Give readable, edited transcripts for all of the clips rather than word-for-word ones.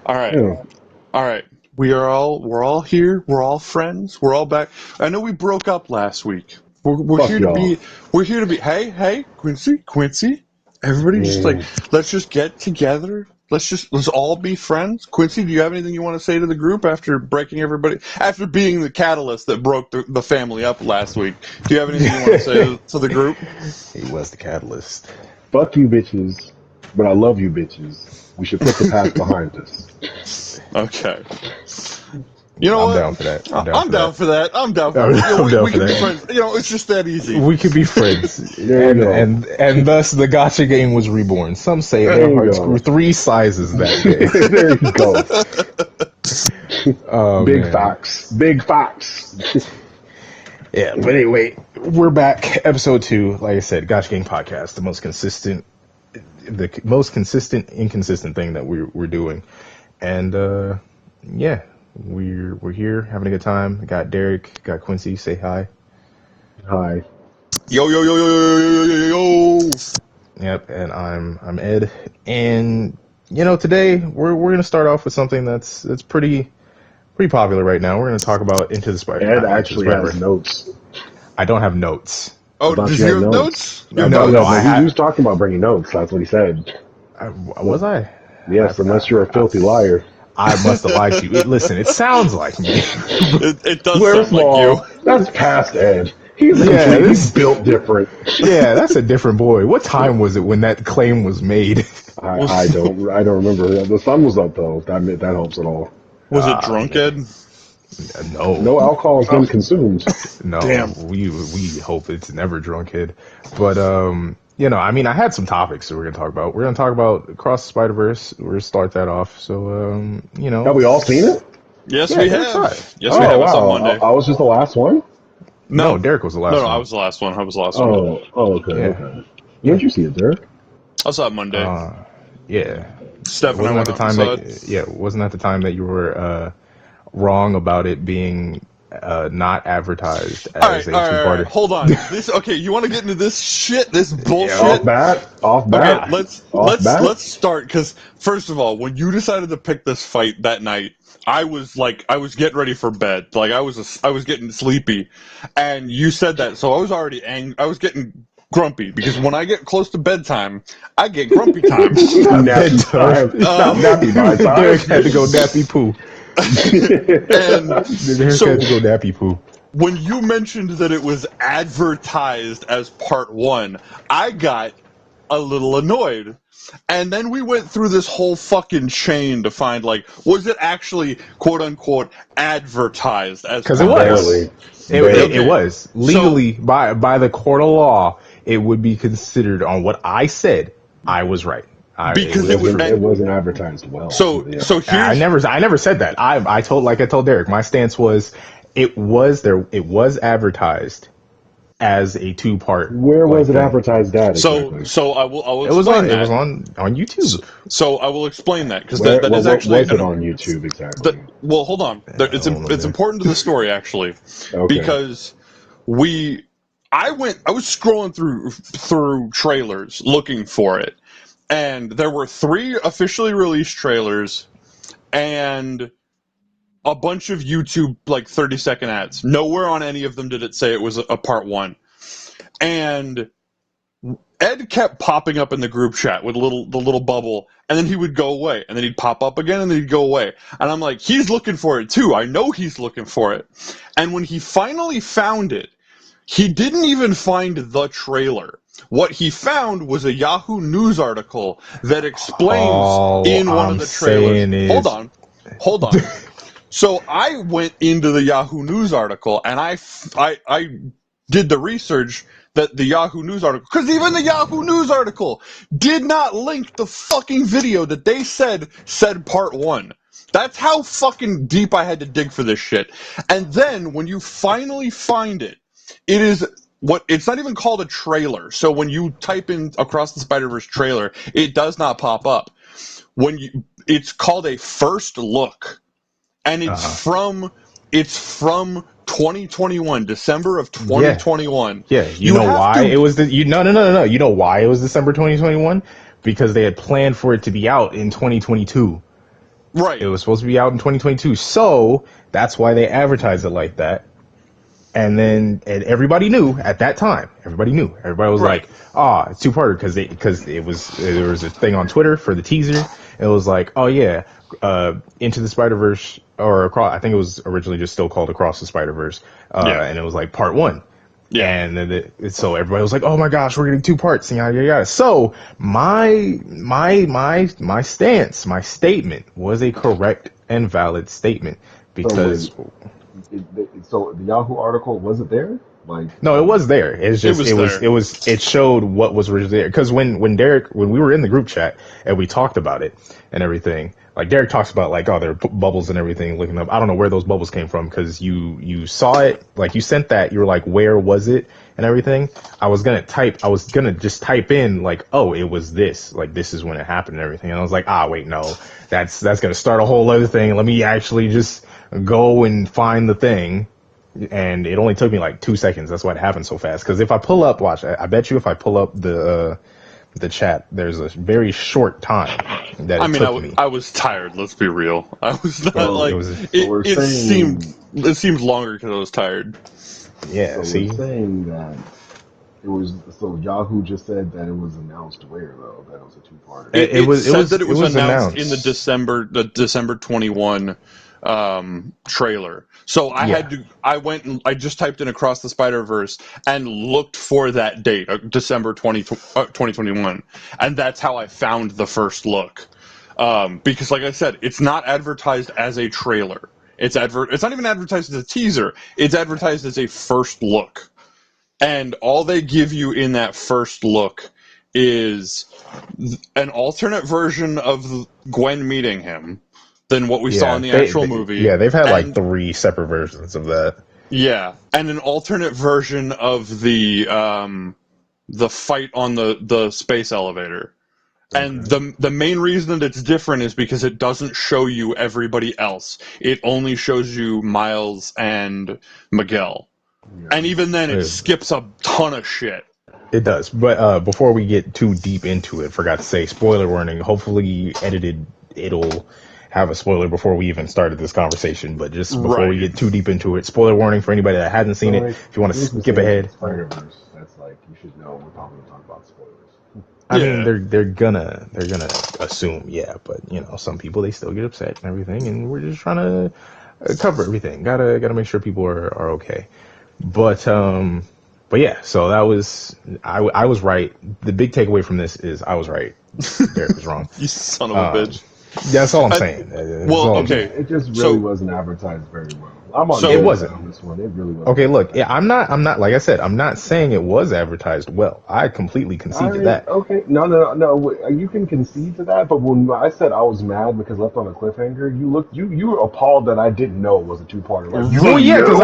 All right. Yeah. All right. We're all here. We're all friends. We're all back. I know we broke up last week. We're Fuck here to y'all. be. We're here to be. Hey, Quincy. Everybody, just like let's just get together. Let's all be friends. Quincy, do you have anything you want to say to the group after breaking everybody? After being the catalyst that broke the family up last week, do you have anything you want to say to the group? He was the catalyst. Fuck you bitches, but I love you bitches. We should put the past behind us. Okay. You know I'm what? down for that. I'm down for that. I'm down for I'm that. down We for can be that. friends. It's just that easy. We could be friends, There you go. and thus the Gotcha Gang was reborn. Some say There their you hearts go. grew 3 sizes that day. There you go. Oh Big man, facts. Big facts. yeah. But anyway, we're back. Episode 2. Like I said, Gotcha Gang podcast, the most consistent, inconsistent thing that we're doing, and yeah, we're here having a good time. Got Derek, got Quincy. Say hi. Hi. Yo, yo, yo, yo, yo, yo, yo, yo, yo. Yep, and I'm Ed, and today we're gonna start off with something that's pretty popular right now. We're gonna talk about Into the Spider. Ed not Into the actually has Spider-Verse. notes. I don't have notes. I Oh, thought does you you had have notes. notes? You have No, notes? no, No, I he had. was talking about bringing notes. That's what he said. Was I? Yes, unless you're a filthy liar. I must have lied to you. Listen, it sounds like me. It does First sound of like you. all, that's past Ed. He's Yeah, he's built different. Yeah, that's a different boy. What time was it when that claim was made? I don't remember. The sun was up though. That helps at all. Was it drunk, Ed? No. No alcohol has been consumed. No, Damn. we hope it's never drunk, kid. But I mean, I had some topics that we're gonna talk about. We're gonna talk about Across the Spider-Verse. We're gonna start that off. So Have we all seen it? Yes, Yeah, we Derek saw have. it. Yes, we have. I saw Wow. Monday. I was just the last one. No, Derek was the last no, one. I was the last one. I was the last one. Okay, Yeah. okay. Where'd you see it, Derek? I saw it Monday. Yeah. Steph and I Wasn't went that the out time and saw that it. yeah, wasn't that the time that you were wrong about it being not advertised All as right, a all right, all right. two-parter? Hold on. Okay. You want to get into this shit? This Yeah. bullshit? Off Okay, bat. let's start because first of all, when you decided to pick this fight that night, I was getting ready for bed, like I was getting sleepy, and you said that, so I was already I was getting grumpy because when I get close to bedtime, I get grumpy time. Not Nappy time. bedtime. Not nappy by Derek time. had to go nappy poo. And Derek so had to go nappy poo. when you mentioned that it was advertised as part one, I got a little annoyed. And then we went through this whole fucking chain to find, like, was it actually, quote unquote, advertised as Because it part was. one? Barely. It was. Legally, by the court of law, it would be considered on what I said, I was right. Because It it was, wasn't, it and wasn't advertised well. so Yeah. so I here's never said that. I told Derek, my stance was it was advertised as a 2-part. Where was it thing. advertised at exactly? so I will It was explain that. it was on YouTube. So I will explain that because Where that is what actually was it on YouTube exactly? well, hold on. It's important to the story actually, Okay. because I was scrolling through trailers looking for it, and there were 3 officially released trailers and a bunch of YouTube like 30-second ads. Nowhere on any of them did it say it was a part 1. And Ed kept popping up in the group chat with the little bubble, and then he would go away, and then he'd pop up again, and then he'd go away. And I'm like, he's looking for it too. I know he's looking for it. And when he finally found it, he didn't even find the trailer. What he found was a Yahoo News article that explains in one of the trailers. Hold on. So I went into the Yahoo News article and I did the research that the Yahoo News article, because even the Yahoo News article did not link the fucking video that they said part 1. That's how fucking deep I had to dig for this shit. And then when you finally find it, it is it's not even called a trailer. So when you type in Across the Spider-Verse trailer, it does not pop up. It's called a first look. And it's from 2021, December of 2021. Yeah. You know why it was no. You know why it was December 2021? Because they had planned for it to be out in 2022. Right. It was supposed to be out in 2022. So that's why they advertised it like that. And then and everybody knew at that time. Everybody knew. Everybody was Right. like, it's two-parter because there was a thing on Twitter for the teaser. It was like, oh yeah, Into the Spider-Verse or across. I think it was originally just still called Across the Spider-Verse. Yeah. And it was like part 1. Yeah. And then so everybody was like, "Oh my gosh, we're getting 2 parts!" And yada yada yada. So my stance, my statement was a correct and valid statement So because so the Yahoo article wasn't there? Like, no, it was there. It's It just was there. it showed what was originally there. Because when we were in the group chat and we talked about it and everything, like Derek talks about like there are bubbles and everything. Looking up, I don't know where those bubbles came from because you saw it, like you sent that. You were like, where was it and everything. I was gonna just type in like, oh, it was this. Like this is when it happened and everything. And I was like, wait, no, that's gonna start a whole other thing. Let me actually just go and find the thing. And it only took me like 2 seconds. That's why it happened so fast. Because if I pull up, watch, I bet you if I pull up the chat, there's a very short time that it took me. I was tired. Let's be real. I was not So- like it was, so we're saying, it seemed longer because I was tired. yeah. so See, we're saying that it was. So Yahoo just said that it was announced where though that it was a two-parter. It said that it was announced in announced. the December 21 trailer. So Yeah. I went and I just typed in Across the Spider-Verse and looked for that date, December 2021. And that's how I found the first look. Because like I said, it's not advertised as a trailer. It's not even advertised as a teaser. It's advertised as a first look. And all they give you in that first look is an alternate version of Gwen meeting him than what we saw in the actual movie. They've had like And 3 separate versions of that. yeah, and an alternate version of the fight on the space elevator. And the main reason that it's different is because it doesn't show you everybody else. It only shows you Miles and Miguel. Yeah. And even then it Yeah. skips a ton of shit. It does. But before we get too deep into it, forgot to say spoiler warning. Hopefully edited it'll have a spoiler before we even started this conversation. But just before we Right. get too deep into it, spoiler warning for anybody that hasn't seen it. If you want to skip ahead, Spider-Verse, that's like you should know we're probably gonna talk about spoilers. I Yeah. mean they're gonna assume, yeah. But you know, some people they still get upset and everything, and we're just trying to cover everything. Gotta make sure people are okay. But yeah, so that was I was right. The big takeaway from this is I was right. Derek was wrong. You son of a bitch. That's all I'm I- saying. That's well, all I'm okay. saying. It just really So- wasn't advertised very well. I'm on So- board It wasn't. on this one. It really wasn't. Okay, look, advertised. I'm not like I said, I'm not saying it was advertised well. I completely conceded that. Okay, no. You can concede to that, but when I said I was mad because left on a cliffhanger, you were appalled that I didn't know it was a two-parter. Like, you Well, yeah, knew? because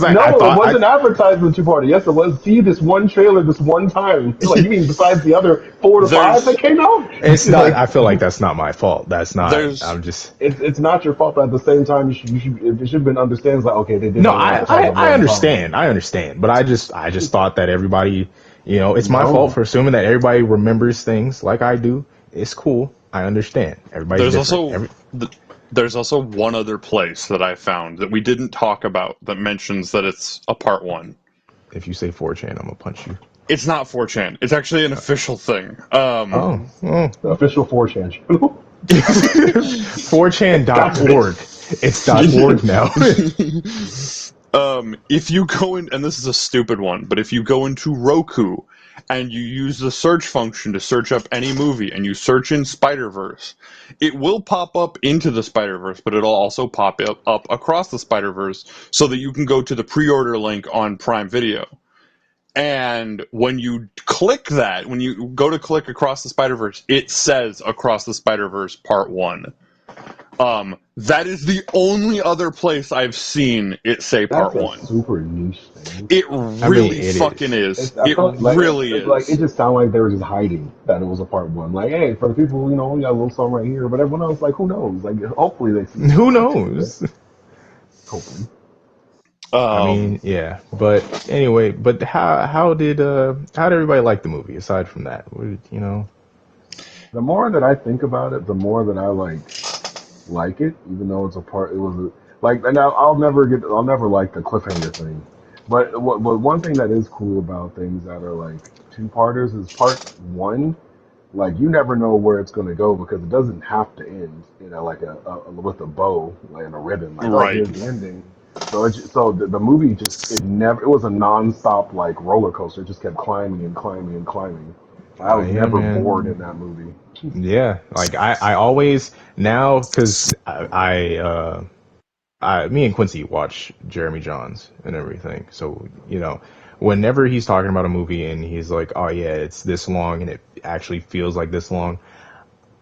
I No, thought it wasn't advertised as a two-parter. Yes, it was. See this one trailer, this one time. Like, you mean besides the other 4 to 5 that came out? it's not. Like, I feel like that's not my fault. That's not. There's- I'm just. it's not your fault, but at the same time, you should it should have been understands like, okay, they did. No, only I advertise it one understand. time. I understand. But I just thought that everybody, you know, it's my No. fault for assuming that everybody remembers things like I do. It's cool. I understand. Everybody's There's different. there's also one other place that I found that we didn't talk about that mentions that it's a part 1. If you say 4chan, I'm gonna punch you. It's not 4chan. It's actually an official thing. Oh, The official 4chan channel. 4chan.org. It's .org now. If you go in, and this is a stupid one, but if you go into Roku and you use the search function to search up any movie and you search in Spider-Verse, it will pop up into the Spider-Verse, but it'll also pop up across the Spider-Verse so that you can go to the pre-order link on Prime Video. And when you click that, when you go to click Across the Spider-Verse, it says Across the Spider-Verse Part 1. That is the only other place I've seen it say Part That's a 1. super niche thing. It really fucking is. I It felt like, really is. Like, it just sounded like they were just hiding that it was a part 1. Like, hey, for the people, we got a little song right here, but everyone else, like, who knows? Like, hopefully they see. Who knows? Hopefully. I mean, yeah. But anyway, how did everybody like the movie? Aside from that, you know. The more that I think about it, the more that I like it, even though it's a part. It was like, and I'll never like the cliffhanger thing. But one thing that is cool about things that are like two parters is part one. Like you never know where it's going to go because it doesn't have to end, like with a bow like, and a ribbon. Like, oh, Right. here's the ending. So the movie it was a nonstop like roller coaster. It just kept climbing and climbing and climbing. I Oh was yeah, never bored man. in that movie. Yeah, like I always now because me and Quincy watch Jeremy Johns and everything. So, whenever he's talking about a movie and he's like, "Oh yeah, it's this long and it actually feels like this long."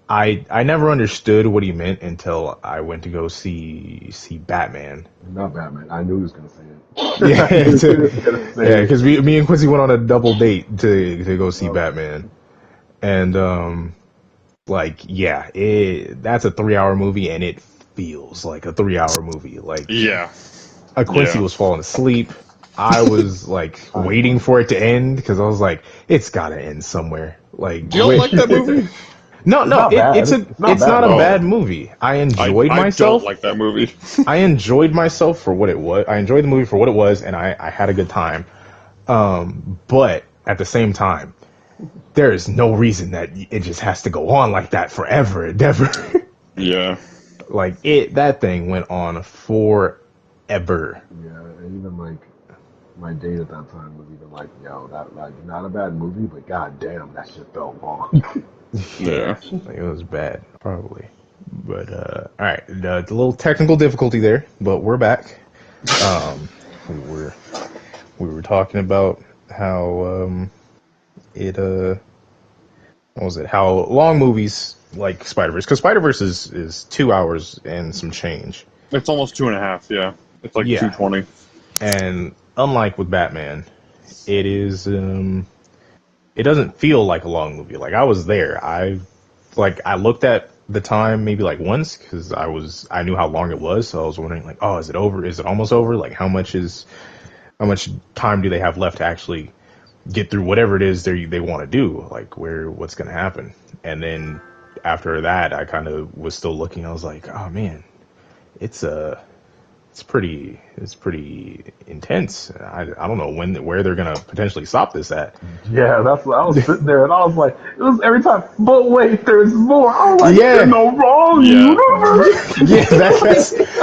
I never understood what he meant until I went to go see Batman. Not Batman. I knew he was going to say it. Yeah, I knew he was going to say yeah, it. because me and Quincy went on a double date to go see Oh, Batman, and like yeah, that's a 3 hour movie and it feels like a 3 hour movie. Like Yeah. Quincy Yeah. was falling asleep. I was like I waiting was. for it to end because I was like, it's gotta end somewhere. Like, Do y'all like that movie? no, It's no, not bad. It's not it's bad not at a all. bad Oh, movie. I I enjoyed I don't myself. like that movie. I enjoyed myself for what it was. I enjoyed the movie for what it was, and I had a good time. But at the same time, there is no reason that it just has to go on like that forever and ever. Yeah. Like that thing went on forever. Yeah, and even like my date at that time was even like, yo, that like not a bad movie, but god damn, that shit felt long. Yeah, Yeah. like it was bad, probably. But all right, the little technical difficulty there, but we're back. We were talking about how it what was it? How long movies like Spider Verse, because Spider Verse is 2 hours and some change. It's almost 2.5. Yeah. It's like Yeah, 2:20. and unlike with Batman, it is it doesn't feel like a long movie. Like I was there. I looked at the time maybe like once because I knew how long it was, so I was wondering like, oh, is it over? Is it almost over? Like how much time do they have left to actually get through whatever it is they want to do? Like what's gonna happen? And then after that, I kind of was still looking. I was like, oh man, it's it's pretty intense. I don't know where they're gonna potentially stop this at. Yeah, that's what I was sitting there and I was like, it was every time, but wait, there's more. I was like, in Yeah, the wrong Yeah. universe. yeah,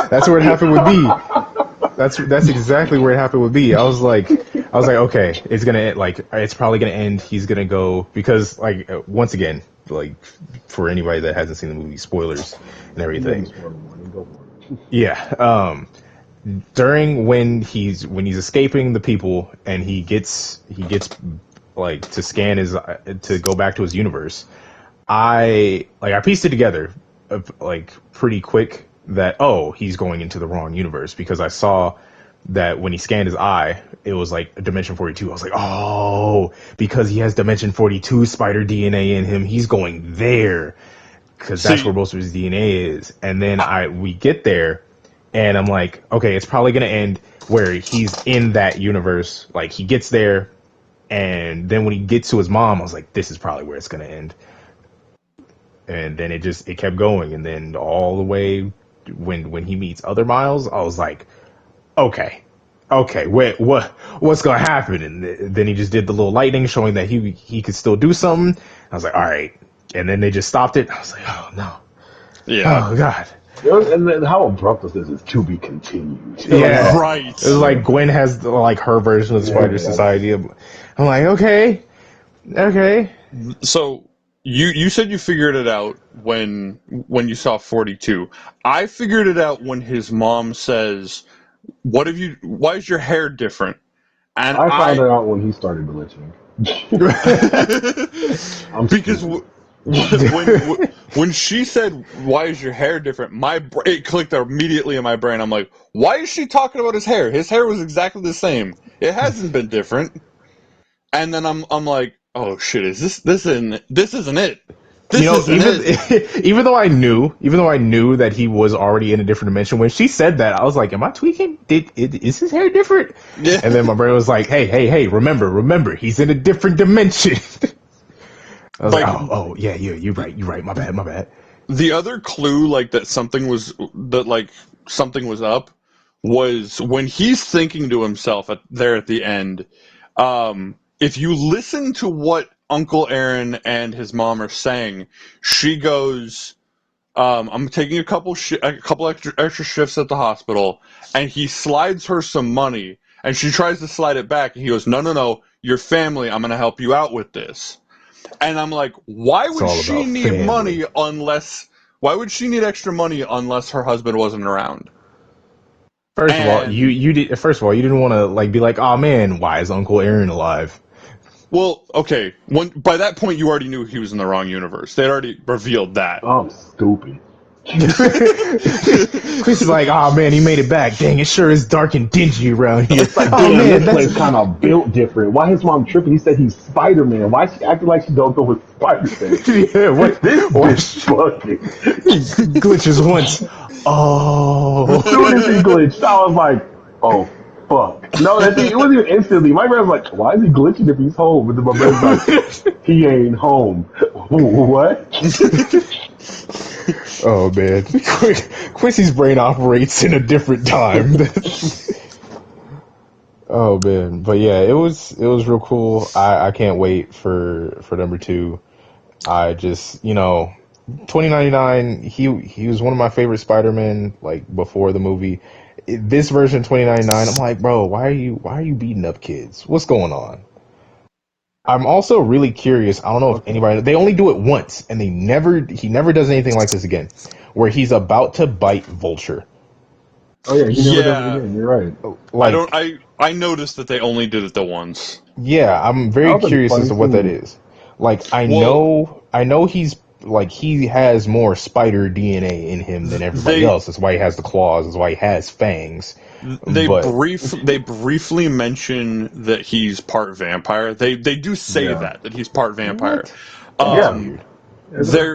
that's where it happened with me. That's exactly where it happened with me. I was like, okay, it's gonna like it's probably gonna end. He's gonna go because like once again, like for anybody that hasn't seen the movie, spoilers and You gave me everything. spoiler warning, go for it. Yeah, during when he's escaping the people and he gets like to scan his to go back to his universe. I pieced it together like pretty quick that oh he's going into the wrong universe because I saw that when he scanned his eye it was like Dimension 42. I was like oh because he has Dimension 42 spider DNA in him he's going there because that's where See, most of his DNA is. And then I, we get there and I'm like okay it's probably gonna end where he's in that universe like he gets there and then when he gets to his mom I was like this is probably where it's gonna end and then it kept going and then all the way when he meets other Miles I was like okay wait what's gonna happen and then he just did the little lightning showing that he could still do something. I was like all right and then they just stopped it. I was like oh no, yeah. oh god. And then how abrupt this is to be continued. You're like, Yeah, oh, Right. it was like Gwen has like her version of the Spider yeah. Society. I'm like okay. So you said you figured it out when you saw 42. I figured it out when his mom says, "What have you? Why is your hair different?" And I found I it out when he started glitching. I'm because stupid. when she said, "Why is your hair different?" It clicked immediately in my brain. I'm like, "Why is she talking about his hair? His hair was exactly the same. It hasn't been different." And then I'm like, "Oh shit! Is this isn't it? You This know, isn't it?" even though I knew that he was already in a different dimension, when she said that, I was like, "Am I tweaking? Is his hair different?" Yeah. And then my brain was like, "Hey, remember, he's in a different dimension." I was like, Like oh, yeah, you're right. My bad. the other clue, like something was up, was when he's thinking to himself there at the end. If you listen to what Uncle Aaron and his mom are saying, she goes, "I'm taking a couple extra shifts at the hospital," and he slides her some money, and she tries to slide it back, and he goes, "No, no, no, your family. I'm going to help you out with this." And I'm like, why It's would all she about need family. money unless? Why would she need extra money unless her husband wasn't around? First of all, And you didn't want to like be like, oh man, why is Uncle Aaron alive? well, okay, by that point you already knew he was in the wrong universe. They'd already revealed that. I'm stupid. Chris is like, oh man, he made it back. Dang, it sure is dark and dingy around here. It's like, Oh damn, man, this that's place kind of built different. Why his mom tripping? He said he's Spider Man. Why is she acting like she don't know what Spider Man is? yeah. This What bitch fucking. he glitches once. As Oh, soon as he glitched, I was like, oh fuck. No, that thing, it wasn't even instantly. My brother's like, why is he glitching if he's home? And then my brother's like, he ain't home. What? oh man, Quincy's brain operates in a different time. Oh man, but yeah, it was real cool. I can't wait for number two. I just 2099. He was one of my favorite Spider-Man like before the movie. This version 2099, I'm like, bro, why are you beating up kids? What's going on? I'm also really curious. I don't know if Okay. anybody. They only do it once, and he never does anything like this again, where he's about to bite Vulture. Oh yeah, he never does it Yeah, again. You're right. I don't. Like, I noticed that they only did it the once. yeah, I'm That very was a curious as funny to what that scene. is. Like, Well, I know he's like he has more spider DNA in him than everybody they else. That's why he has the claws. That's why he has fangs. But they briefly mention that he's part vampire. They do say Yeah. that he's part vampire. what? That's Yeah. Um, weird. Yeah, it is.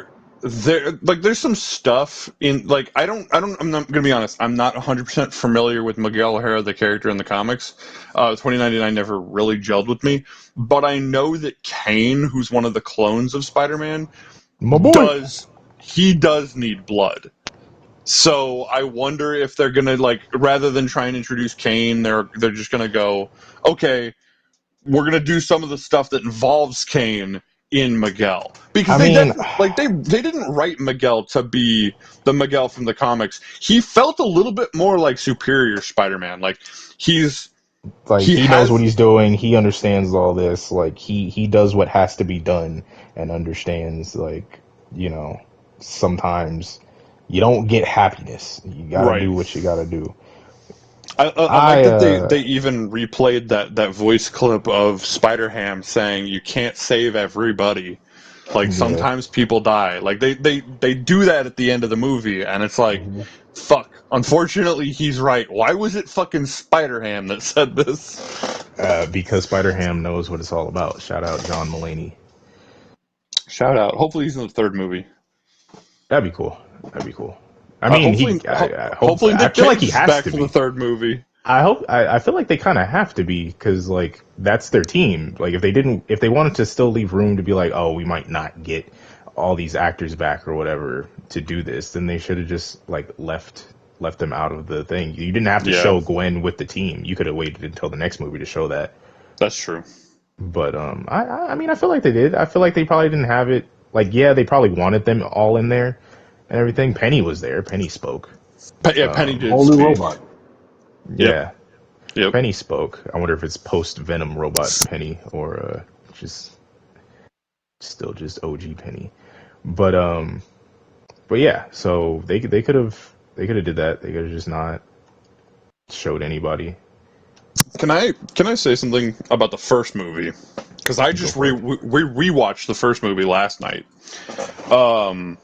there like there's some stuff in like I'm not gonna be honest, I'm not 100% familiar with Miguel O'Hara, the character in the comics. 2099 never really gelled with me, but I know that Kane, who's one of the clones of Spider-Man, My boy. does he does need blood. So I wonder if they're gonna, like, rather than try and introduce Kane, they're just gonna go, okay, we're gonna do some of the stuff that involves Kane in Miguel, because I they mean, definitely, like, they didn't write Miguel to be the Miguel from the comics. He felt a little bit more like Superior Spider-Man. Like he's like he he knows what has he's doing. He understands all this. Like he does what has to be done and understands. Like sometimes you don't get happiness. You got to do right. what you got to do. I like I that they even replayed that voice clip of Spider Ham saying, "You can't save everybody." Like yeah. sometimes people die. Like they do that at the end of the movie, and it's like, Mhm. fuck. Unfortunately, he's right. Why was it fucking Spider Ham that said this? Because Spider Ham knows what it's all about. Shout out John Mulaney. Shout out. Hopefully, he's in the third movie. That'd be cool. That'd be cool. I mean, I hope. Hopefully I Nick feel like Cage he is has back to for the be. third movie. I hope. I feel like they kind of have to be because like that's their team. Like if they wanted to still leave room to be like, oh, we might not get all these actors back or whatever to do this, then they should have just like left them out of the thing. You didn't have to Yeah, show Gwen with the team. You could have waited until the next movie to show that. that's true. But I mean, I feel like they did. I feel like they probably didn't have it. Like, yeah, they probably wanted them all in there and everything. Penny was there. Penny spoke. Yeah, Penny did Whole new speak. robot. Yep, Yeah, yep. Penny spoke. I wonder if it's post Venom robot Penny or just still just OG Penny. But but yeah. So they could have did that. They could have just not showed anybody. Can I say something about the first movie? Because I Go just for it. we rewatched the first movie last night. Um,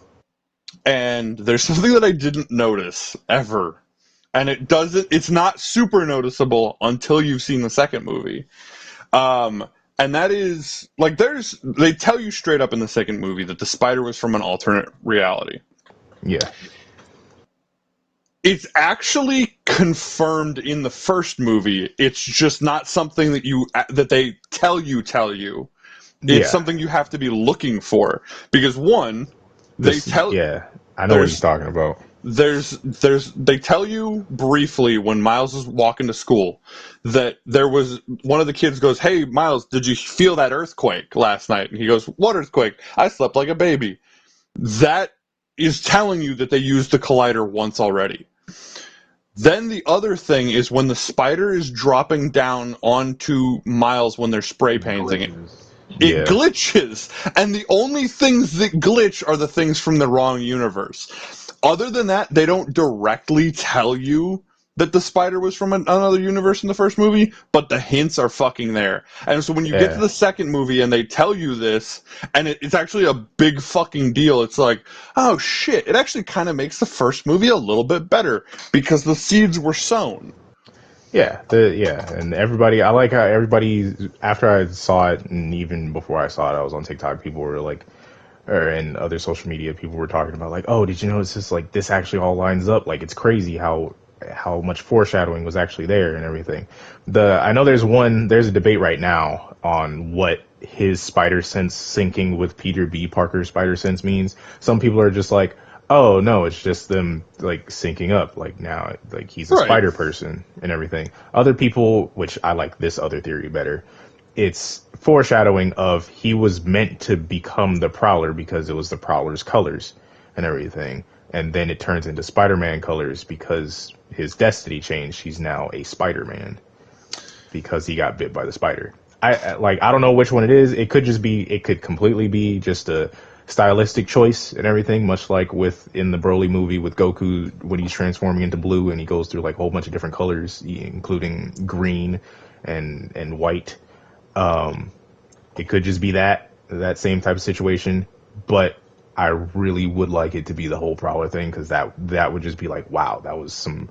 and there's something that I didn't notice ever, and it's not super noticeable until you've seen the second movie. Um, and that is like they tell you straight up in the second movie that the spider was from an alternate reality. Yeah, It's actually confirmed in the first movie. It's just not something that they tell you. It's Yeah. something you have to be looking for because one, they This, tell yeah, I know what he's there's talking about. they tell you briefly when Miles is walking to school that there was one of the kids goes, "Hey Miles, did you feel that earthquake last night?" And he goes, "What earthquake? I slept like a baby." That is telling you that they used the collider once already. Then the other thing is when the spider is dropping down onto Miles when they're spray It painting it. glitches. It Yeah, glitches, and the only things that glitch are the things from the wrong universe. Other than that, they don't directly tell you that the spider was from another universe in the first movie, but the hints are fucking there. And so when you get to yeah, the second movie and they tell you this, and it's actually a big fucking deal, it's like, oh shit, it actually kind of makes the first movie a little bit better because the seeds were sown. yeah. And everybody, I like how everybody after I saw it, and even before I saw it, I was on TikTok. People were like, or in other social media, people were talking about like, oh, did you notice this? Like, this actually all lines up. Like, it's crazy how much foreshadowing was actually there and everything. I know there's a debate right now on what his spider sense syncing with Peter B. Parker's spider sense means. Some people are just like, oh no, it's just them like syncing up. Like now, like he's a Right. spider person and everything. Other people, which I like this other theory better, it's foreshadowing of he was meant to become the Prowler because it was the Prowler's colors and everything. And then it turns into Spider-Man colors because his destiny changed. He's now a Spider-Man because he got bit by the spider. I don't know which one it is. It could completely be just a stylistic choice and everything, much like with in the Broly movie with Goku when he's transforming into blue and he goes through like a whole bunch of different colors, including green and white. It could just be that same type of situation, but I really would like it to be the whole Prowler thing because that would just be like, wow, that was some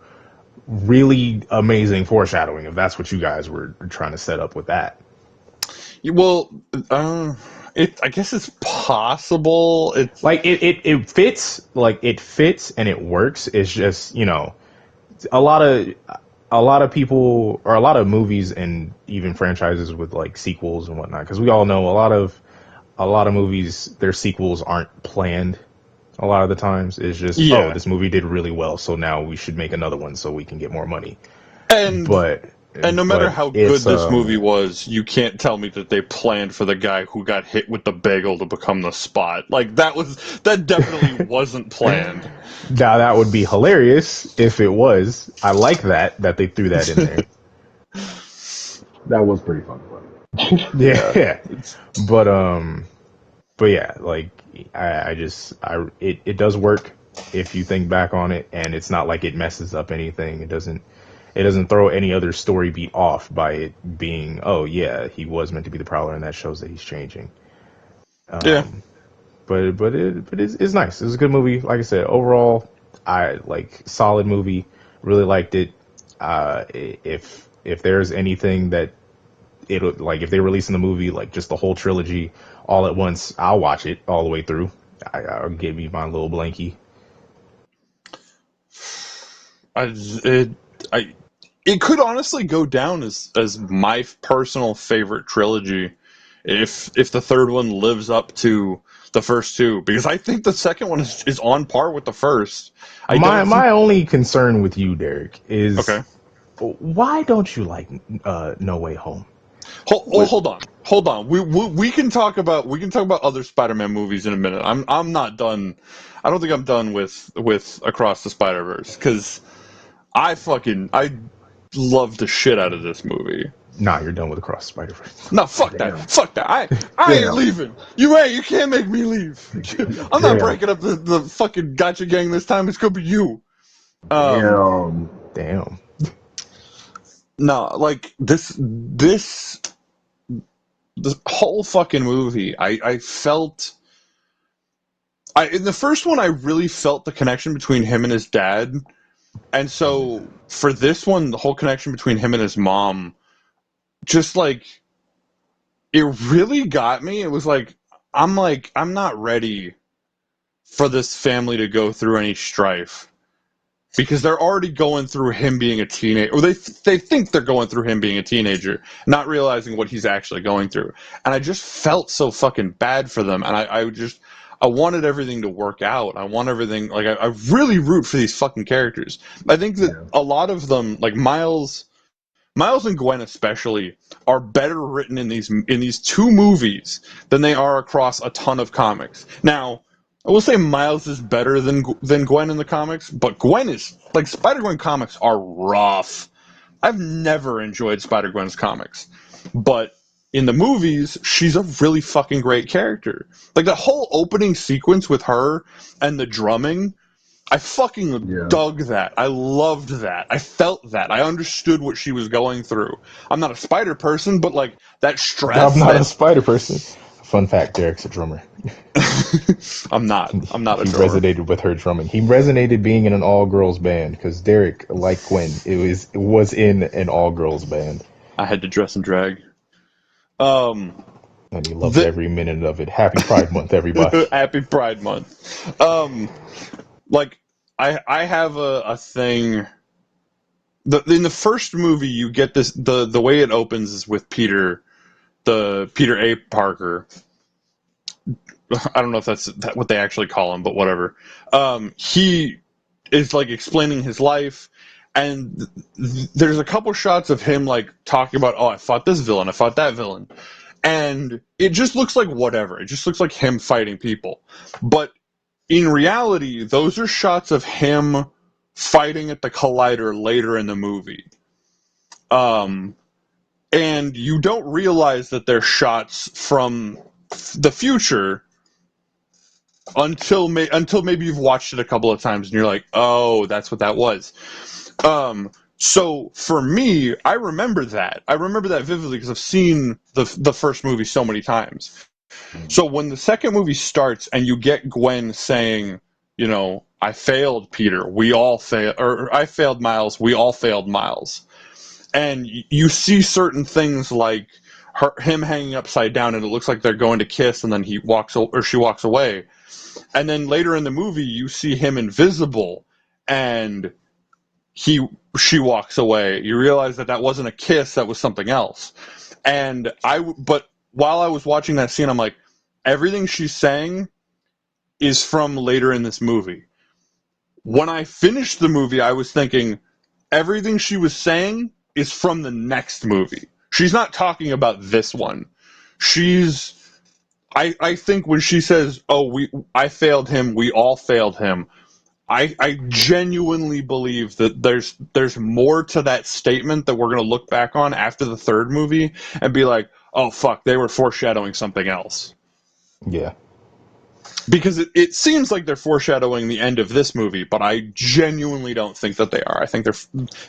really amazing foreshadowing if that's what you guys were trying to set up with that. Well, I guess it's possible. It's Like it fits, like it fits and it works. It's just, a lot of a lot of people or a lot of movies and even franchises with like sequels and whatnot, because we all know a lot of movies, their sequels aren't planned. A lot of the times it's just, oh, yeah. this movie did really well, so now we should make another one so we can get more money. And But And no matter but how it's good this movie was, you can't tell me that they planned for the guy who got hit with the bagel to become the Spot. Like that definitely wasn't planned. now that would be hilarious if it was. I like that they threw that in there. That was pretty fun. Yeah. Yeah, It's but but yeah, like it does work if you think back on it, and it's not like it messes up anything. It doesn't throw any other story beat off by it being, oh yeah, he was meant to be the Prowler, and that shows that he's changing. yeah. But it's nice. It's a good movie. Like I said, overall, I like solid movie. Really liked it. If there's anything that it like if they release in the movie like just the whole trilogy all at once, I'll watch it all the way through. I'll give me my little blankie. I it I it could honestly go down as my personal favorite trilogy if the third one lives up to the first two because I think the second one is on par with the first. I My don't think my only concern with you, Derek, is okay. why don't you like No Way Home? What? Hold on, hold on. We can talk about other Spider-Man movies in a minute. I'm not done. I don't think I'm done with Across the Spider-Verse because I love the shit out of this movie. Nah, you're done with Across the Spider Verse. No, fuck that, Damn. fuck that. I ain't Damn. leaving. You can't make me leave. I'm not Damn. breaking up the fucking Gotcha Gang this time. It's gonna be you. Um, Damn. Damn. no, like this whole fucking movie. I felt. In the first one, I really felt the connection between him and his dad, and so for this one, the whole connection between him and his mom, just like it really got me. It was I'm not ready for this family to go through any strife. because they're already going through him being a teenager, or they think they're going through him being a teenager, not realizing what he's actually going through. And I just felt so fucking bad for them, and I wanted everything to work out. I want everything, like, I really root for these fucking characters. I think that a lot of them, like Miles and Gwen especially, are better written in these two movies than they are across a ton of comics. Now, I will say Miles is better than Gwen in the comics, but Gwen is, like, Spider-Gwen comics are rough. I've never enjoyed Spider-Gwen's comics, but in the movies, she's a really fucking great character. Like, the whole opening sequence with her and the drumming, I fucking dug that. I loved that. I felt that. I understood what she was going through. I'm not a spider person, but, like, that stress. I'm not a spider person. Fun fact: Derek's a drummer. I'm not a He drummer. resonated with her drumming. He resonated being in an all-girls band because Derek, like Gwen, was in an all-girls band. I had to dress and drag. And he loved every minute of it. Happy Pride Month, everybody. Happy Pride Month. Like, I have a thing. In the first movie, you get this. The way it opens is with Peter A. Parker. I don't know if that's what they actually call him, but whatever. He is, like, explaining his life, and there's a couple shots of him, like, talking about, oh, I fought this villain, I fought that villain, and it just looks like whatever. It just looks like him fighting people, but in reality, those are shots of him fighting at the Collider later in the movie. And you don't realize that they're shots from the future until maybe you've watched it a couple of times and you're like, oh, that's what that was. So for me, I remember that. I remember that vividly because I've seen the first movie so many times. So when the second movie starts and you get Gwen saying, you know, I failed Peter, we all failed, or I failed Miles, we all failed Miles. And you see certain things like him hanging upside down and it looks like they're going to kiss and then she walks away. And then later in the movie, you see him invisible and she walks away. You realize that wasn't a kiss, that was something else. But while I was watching that scene, I'm like, everything she's saying is from later in this movie. When I finished the movie, I was thinking, everything she was saying is from the next movie. She's not talking about this one. I think when she says, oh, I failed him, we all failed him, I genuinely believe that there's more to that statement that we're going to look back on after the third movie and be like, oh, fuck, they were foreshadowing something else. Yeah. Because it seems like they're foreshadowing the end of this movie, but I genuinely don't think that they are. I think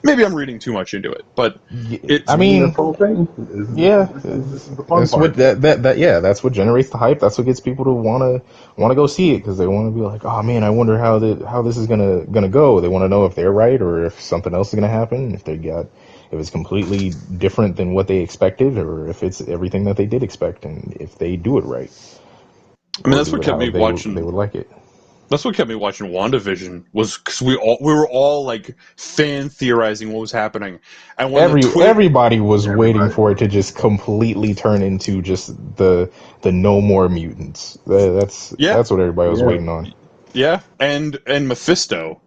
maybe I'm reading too much into it, but it's... I mean, this whole thing. This is the fun that's part. what that's what generates the hype. That's what gets people to want to go see it because they want to be like, oh man, I wonder how this is gonna go. They want to know if they're right or if something else is gonna happen. If it's completely different than what they expected, or if it's everything that they did expect, and if they do it right. I mean, that's what kept me watching. They would like it. That's what kept me watching WandaVision, was because we were all like fan theorizing what was happening, and when everybody was waiting for it to just completely turn into just the no more mutants. That's what everybody was waiting on. Yeah, and Mephisto.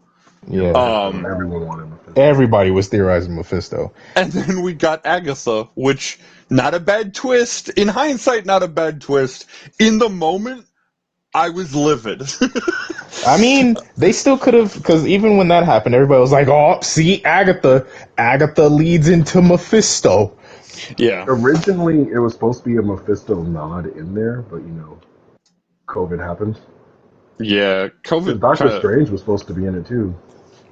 Yeah, everyone wanted Mephisto. Everybody was theorizing Mephisto, and then we got Agatha, which, not a bad twist in hindsight. Not a bad twist in the moment. I was livid. I mean, they still could have, because even when that happened, everybody was like, oh, see, Agatha leads into Mephisto. Yeah. Originally, it was supposed to be a Mephisto nod in there, but, COVID happened. Yeah, COVID. Doctor Strange was supposed to be in it, too.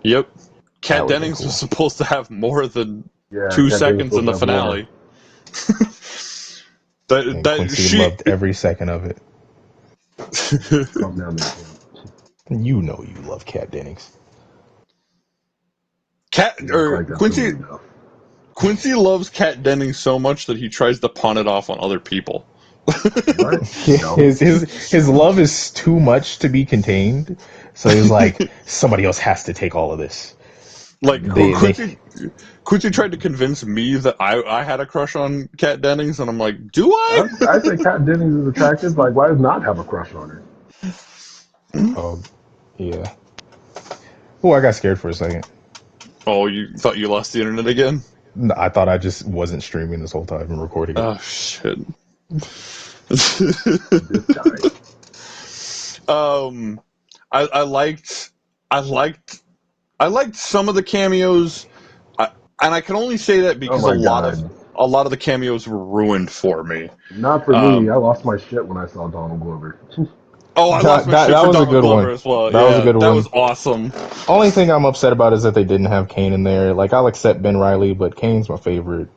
Yep. Kat Dennings was supposed to have more than 2 seconds in the finale. Quincy loved every second of it. You know you love Kat Dennings. Quincy loves Kat Dennings so much that he tries to pawn it off on other people. What? No. His love is too much to be contained. So he's like, somebody else has to take all of this. Like They Quincy tried to convince me that I had a crush on Kat Dennings, and I'm like, do I? I say Kat Dennings is attractive. Like, why does not have a crush on her? Oh yeah. Oh, I got scared for a second. Oh, you thought you lost the internet again? No, I thought I just wasn't streaming this whole time and recording it. Oh shit. This guy. um, I liked I liked I liked some of the cameos, and I can only say that Oh because my god. a lot of the cameos were ruined for me. Not for me. I Um, lost my shit when I saw Donald Glover. oh, I lost my shit That for was a Donald good Glover one. as well. That was a Yeah, good that one. was awesome. Only thing I'm upset about is that they didn't have Kane in there. Like, I'll accept Ben Riley, but Kane's my favorite.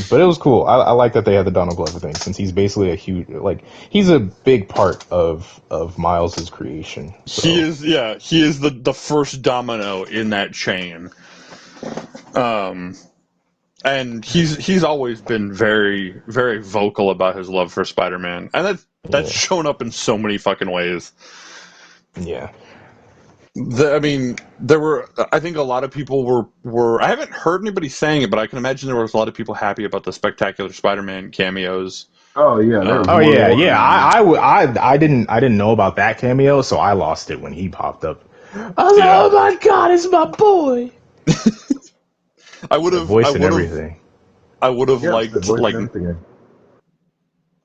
But it was cool. I like that they had the Donald Glover thing, since he's basically a huge, like, he's a big part of Miles's creation. He So is, yeah, he is the first domino in that chain. Um, and he's always been very very vocal about his love for Spider-Man, and that's yeah, shown up in so many fucking ways. yeah. I mean, there were. I think a lot of people were. I haven't heard anybody saying it, but I can imagine there was a lot of people happy about the Spectacular Spider-Man cameos. Oh yeah, there was Oh more than yeah, one yeah. of them. I didn't know about that cameo, so I lost it when he popped up. Yeah, Oh my god, it's my boy. The I voice and would have, everything. I would have Yes, the liked voice and everything.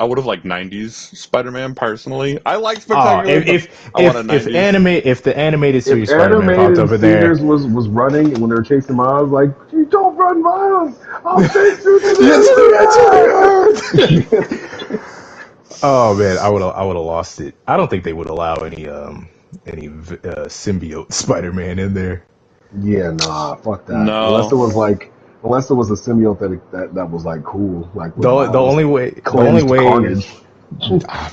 I would have liked '90s Spider-Man personally. I like Oh, Spectacular, but I wanted '90s. if the animated If series Spider Man popped animated over there, series was running when they were chasing Miles, like, you don't run Miles, I'll chase you to yes, the to the end. oh man, I would have lost it. I don't think they would allow any symbiote Spider Man in there. Yeah, nah, fuck that. No, Unless it was a symbiote that was like cool, like with Miles The only cleansed way Carnage.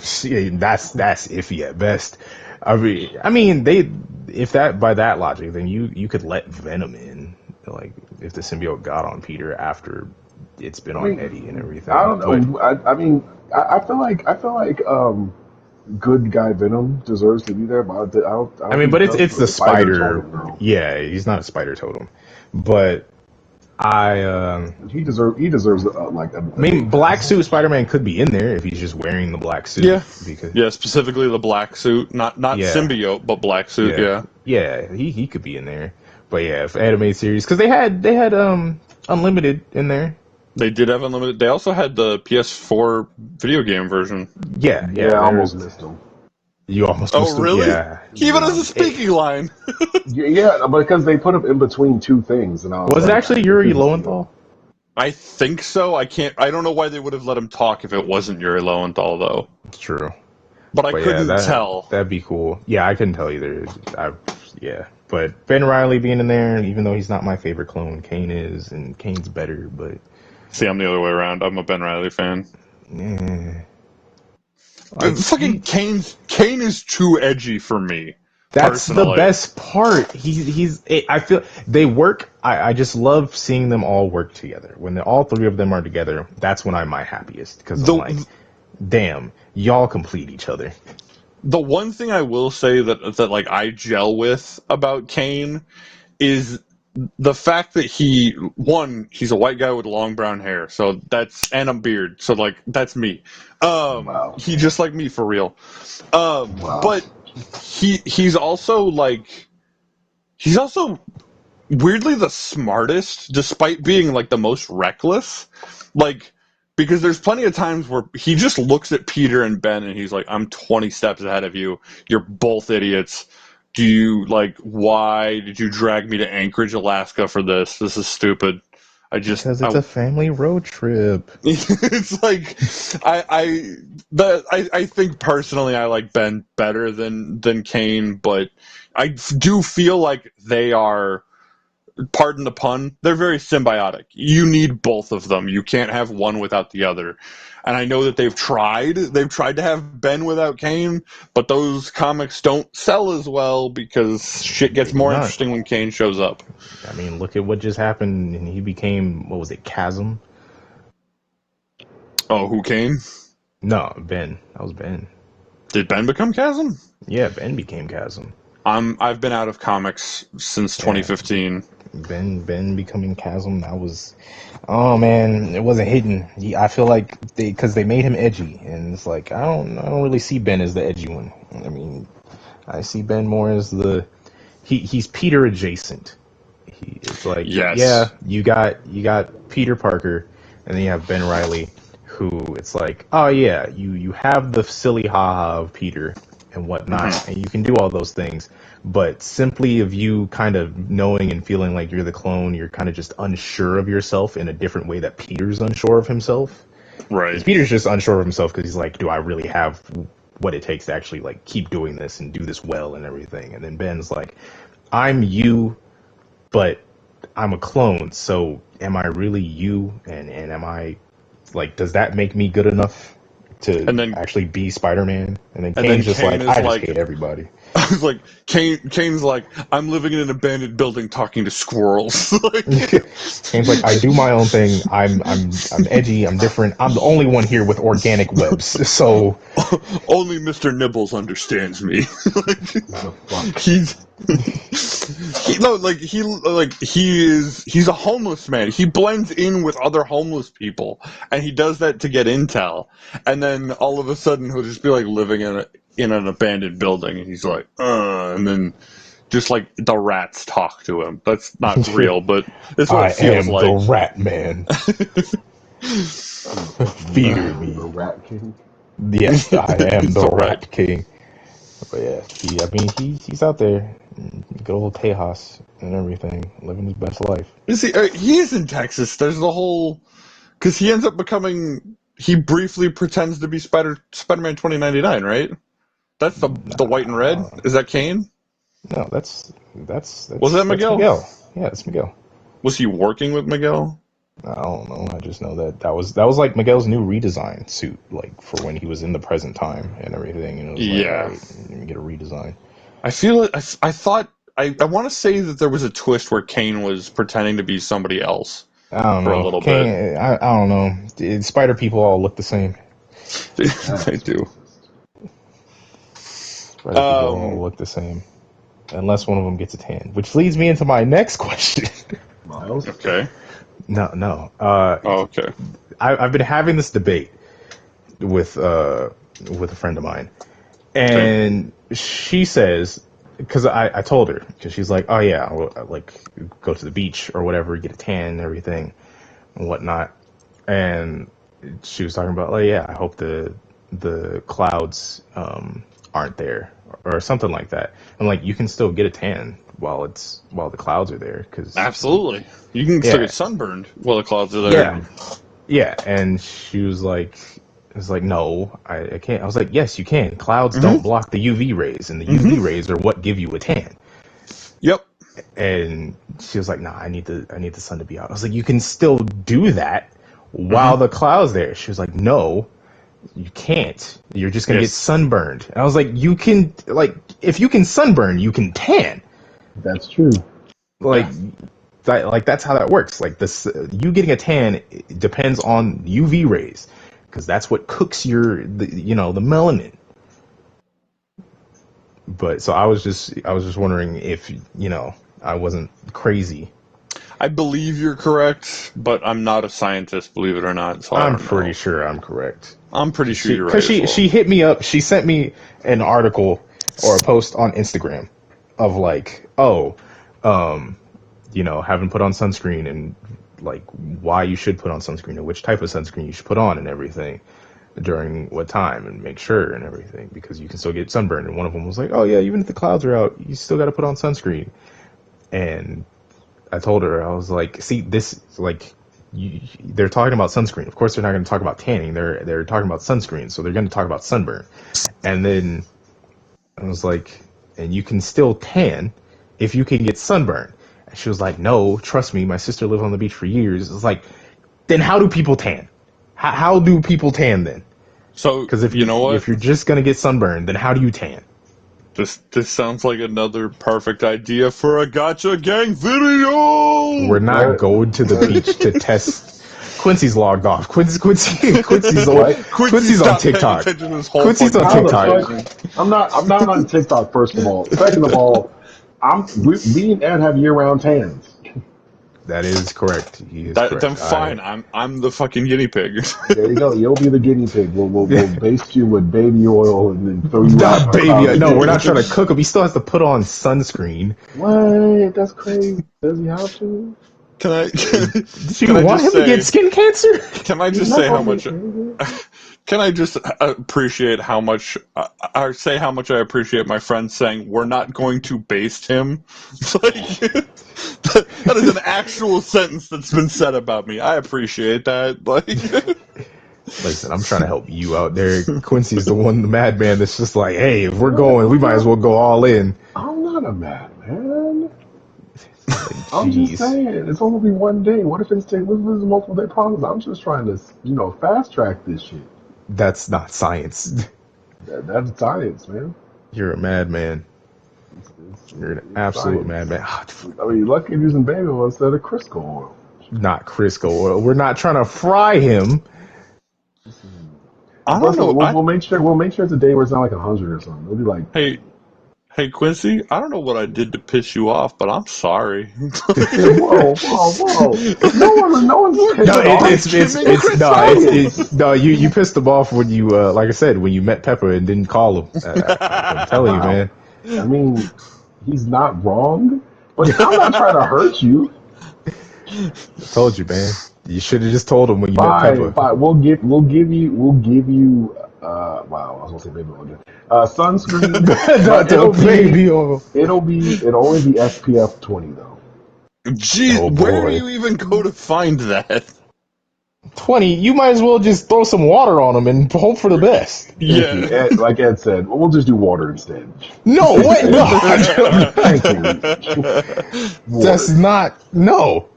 see, that's iffy at best. I mean they if that by that logic, then you could let Venom in, like if the symbiote got on Peter after it's been I on Eddie and mean, I everything. don't But know. I mean, I feel like good guy Venom deserves to be there, but I I don't mean, think he but does it's for the Spider spider. Totem though. Yeah, he's not a spider totem, but I He deserves I a day mean, Black pass. Suit Spider Man could be in there if he's just wearing the black suit yeah, because yeah, specifically the black suit, not yeah, symbiote, but black suit. yeah, Yeah, yeah, he could be in there. But yeah, if animated series, because they had Unlimited in there. they did have unlimited. They also had the PS4 video game version. Yeah, Yeah, yeah. I almost There's missed him. you almost Oh, missed them. really? Yeah. He even has Yeah. a speaking line. Yeah, because they put him in between two things, and I was Was it like, actually this Yuri isn't real. Lowenthal? I think so. I can't. I don't know why they would have let him talk if it wasn't Yuri Lowenthal, though. It's true. But I But yeah, couldn't tell. that'd be cool. Yeah, I couldn't tell either. Yeah, but Ben Riley being in there, even though he's not my favorite clone, Kane is, and Kane's better. But See, I'm the other way around. I'm a Ben Riley fan. eh, But like fucking Kane is too edgy for me that's the personally. best part. I feel they work. I just love seeing them all work together. When all three of them are together, that's when I'm my happiest because I'm like, The damn, y'all complete each other. the one thing I will say that like I gel with about Kane is the fact that he's a white guy with long brown hair, so that's and a beard, so like that's me. Wow. He just like me for real. Wow. But he's also weirdly the smartest, despite being like the most reckless. Like because there's plenty of times where he just looks at Peter and Ben and he's like, "I'm 20 steps ahead of you. You're both idiots. Do you like? Why did you drag me to Anchorage, Alaska for this? This is stupid. Because it's a family road trip. It's like I think personally I like Ben better than Kane, but I do feel like they are, pardon the pun, they're very symbiotic. You need both of them. You can't have one without the other. And I know that they've tried. They've tried to have Ben without Kane, but those comics don't sell as well because shit They gets do more not. interesting when Kane shows up. I mean, look at what just happened, and he became what was it, Chasm? Oh, who Kane? No, Ben. That was Ben. Did Ben become Chasm? Yeah, Ben became Chasm. I've been out of comics since Yeah, 2015. Ben becoming Chasm. That was, oh man, it wasn't hidden. I feel like because they made him edgy, and it's like I don't really see Ben as the edgy one. I mean, I see Ben more as he's Peter adjacent. It's like, yeah, Yes. you got Peter Parker, and then you have Ben Riley, who it's like, oh yeah, you have the silly haha of Peter and whatnot, and you can do all those things, but simply of you kind of knowing and feeling like you're the clone, you're kind of just unsure of yourself in a different way that Peter's unsure of himself. Because Right. Peter's just unsure of himself because he's like, do I really have what it takes to actually like keep doing this and do this well and everything? And then Ben's like, I'm you, but I'm a clone, so am I really you? And am I like, does that make me good enough to And then actually be Spider-Man? And then and then Kane's just Kane like, is I just like hate everybody. I was like Kane's like I'm living in an abandoned building talking to squirrels. Like, Kane's like, I do my own thing. I'm edgy. I'm different. I'm the only one here with organic webs. So only Mr. Nibbles understands me. The fuck. He's he's a homeless man. He blends in with other homeless people, and he does that to get intel. And then all of a sudden, he'll just be like living in an abandoned building, and he's like, and then just like the rats talk to him. That's not real, but it's what I it feels am the like. Rat Man. Fear The me. Rat King. Yes, I am It's the the rat. Rat King. But yeah, he's out there, good old Tejas and everything, living his best life. Is he is in Texas. There's the whole because he ends up becoming. He briefly pretends to be Spider-Man 2099, right? That's the white and red. Is that Kane? No, that's Was that that's that's Miguel? Miguel. Yeah, it's Miguel. Was he working with Miguel? I don't know. I just know that was like Miguel's new redesign suit, like for when he was in the present time and everything. And it was like, all Yeah. right, let me get a redesign. I feel it. I thought. I want to say that there was a twist where Kane was pretending to be somebody else I don't for a know. little bit. Kane, I don't know. Spider people all look the same. They That's do. racist. Spider people all look the same, unless one of them gets a tan. Which leads me into my next question. Miles. Okay. No, no. Oh, okay. I've been having this debate with a friend of mine, Okay. and she says, because I told her, because she's like, oh yeah, I like go to the beach or whatever, get a tan and everything and whatnot, and she was talking about, oh yeah, I hope the clouds aren't there or something like that. I'm like, you can still get a tan while the clouds are there, because Absolutely. You can still yeah, get sunburned while the clouds are there. yeah. Yeah, and she was like, "It was like, no, I can't." I was like, "Yes, you can. Clouds don't Mm-hmm. block the UV rays, and the UV Mm-hmm. rays are what give you a tan." Yep. And she was like, "Nah, I need the sun to be out." I was like, "You can still do that while Mm-hmm. the clouds there." She was like, "No, you can't. You're just gonna get Yes. sunburned." And I was like, "You can like if you can sunburn, you can tan. That's true. Like Yeah. like that's how that works. Like this, you getting a tan depends on UV rays, because that's what cooks the melanin. But so I was just wondering if I wasn't crazy. I believe you're correct, but I'm not a scientist, believe it or not, so I I'm don't pretty know. sure I'm correct. I'm pretty Cause sure she, you're cause right as she well. she hit me up. She sent me an article or a post on Instagram of like, oh, haven't put on sunscreen and like why you should put on sunscreen and which type of sunscreen you should put on and everything during what time and make sure and everything because you can still get sunburned. And one of them was like, oh yeah, even if the clouds are out, you still got to put on sunscreen. And I told her, I was like, see, this like they're talking about sunscreen. Of course, they're not going to talk about tanning. They're talking about sunscreen, so they're going to talk about sunburn. And then I was like, and you can still tan if you can get sunburn. And she was like, no, trust me, my sister lived on the beach for years. It's like, then how do people tan? How do people tan then? So, Because if you you're know what? if you're just gonna get sunburned, then how do you tan? This sounds like another perfect idea for a Gotcha Gang video! We're not What? going to the What? beach to test. Quincy's logged off. Quincy's on Right? Quincy's on stopped paying TikTok. attention this whole Quincy's fucking on How the TikTok. fuck? I'm not on TikTok. First of all, second of all, me and Ed have year-round tans. That is correct. He is Then correct. fine. I'm the fucking guinea pig. There you go. You'll be the guinea pig. We'll baste you with baby oil and then throw you out in Not a baby. cloud of No, we're not babies. trying to cook him. He still has to put on sunscreen. What? That's crazy. Does he have to? Can I? Did you Can I want just him to say? get skin cancer? Can I He's just not say how gonna much? Can I just appreciate how much? Or say how much I appreciate my friend saying we're not going to baste him. Like that is an actual sentence that's been said about me. I appreciate that. Like. Listen, I'm trying to help you out there. Quincy's the one, the madman that's just like, hey, if we're going, we might as well go all in. I'm not a madman. Like, I'm just jeez. saying, it's only be one day. What if it's multiple day problems? I'm just trying to, fast track this shit. That's not science. That's science, man. You're a madman. You're an It's absolute science. madman. I mean, you're lucky you're using baby oil instead of Crisco oil. Not Crisco oil. We're not trying to fry him. I don't Plus, know. we'll make sure it's a day where it's not like 100 or something. It'll be like, Hey Quincy, I don't know what I did to piss you off, but I'm sorry. whoa. No one's pissed No, off. no. You pissed him off when you, like I said, when you met Pepper and didn't call him. I'm telling you, man. I mean, he's not wrong, but I'm not trying to hurt you. I told you, man. You should have just told him when you met Pepper. Fine. We'll give you. Wow, I was gonna say baby oil again. Sunscreen. But it'll only be SPF 20 though. Jeez, Oh where do boy. you even go to find that? 20, you might as well just throw some water on him and hope for the best. Thank you. Ed, like Ed said, we'll just do water instead. No, what? No. Thank you. That's not. No.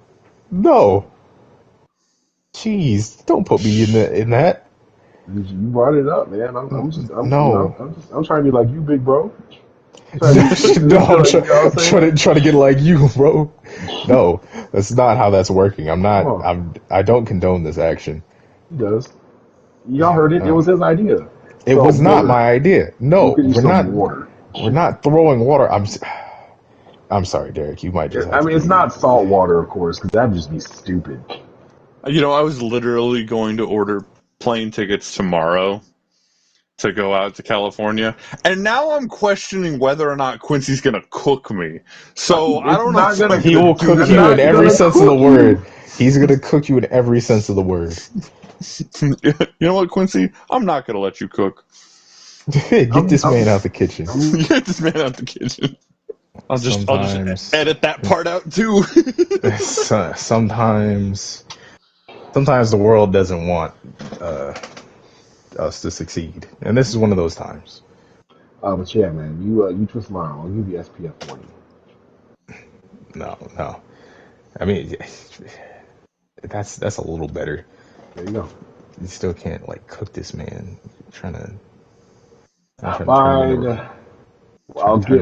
Jeez, don't put me in that. You brought it up, man. No. I'm trying to be like you, big bro. No, I'm trying to get like you, bro. No, that's not how that's working. I don't condone this action. He does. Y'all heard it. It was his idea. It was not my idea. No, Water. we're not throwing water. I'm sorry, Derek. You might just have it's not salt water, of course, because that'd just be stupid. You know, I was literally going to order plane tickets tomorrow to go out to California, and now I'm questioning whether or not Quincy's gonna cook me. So I don't know. He will cook you in every sense of the word. He's gonna cook you in every sense of the word. You know what, Quincy? I'm not gonna let you cook. Get this man out the kitchen. Get this man out the kitchen. I'll just edit that part out too. Sometimes the world doesn't want us to succeed, and this is one of those times. But yeah, man, you twist my arm. I'll give you SPF 20. No. I mean, that's a little better. There you go. You still can't like cook this man. Fine. I'll get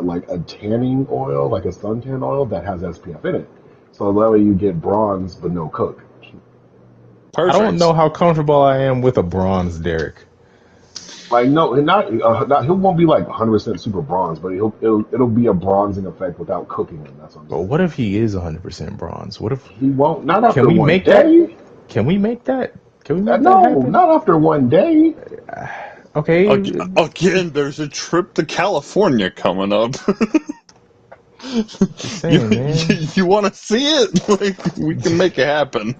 like a tanning oil, like a suntan oil that has SPF in it. So that way you get bronze but no cook. Perfect. I don't know how comfortable I am with a bronze, Derek. Like no, not he won't be like 100% super bronze, but it'll be a bronzing effect without cooking him. That's what I'm saying. But what if he is 100% bronze? What if he won't? Not after can we one make day. That? Can we make that? Can we make that No, happen? not after one day. Okay. Again, there's a trip to California coming up. Saying, you want to see it? Like, we can make it happen.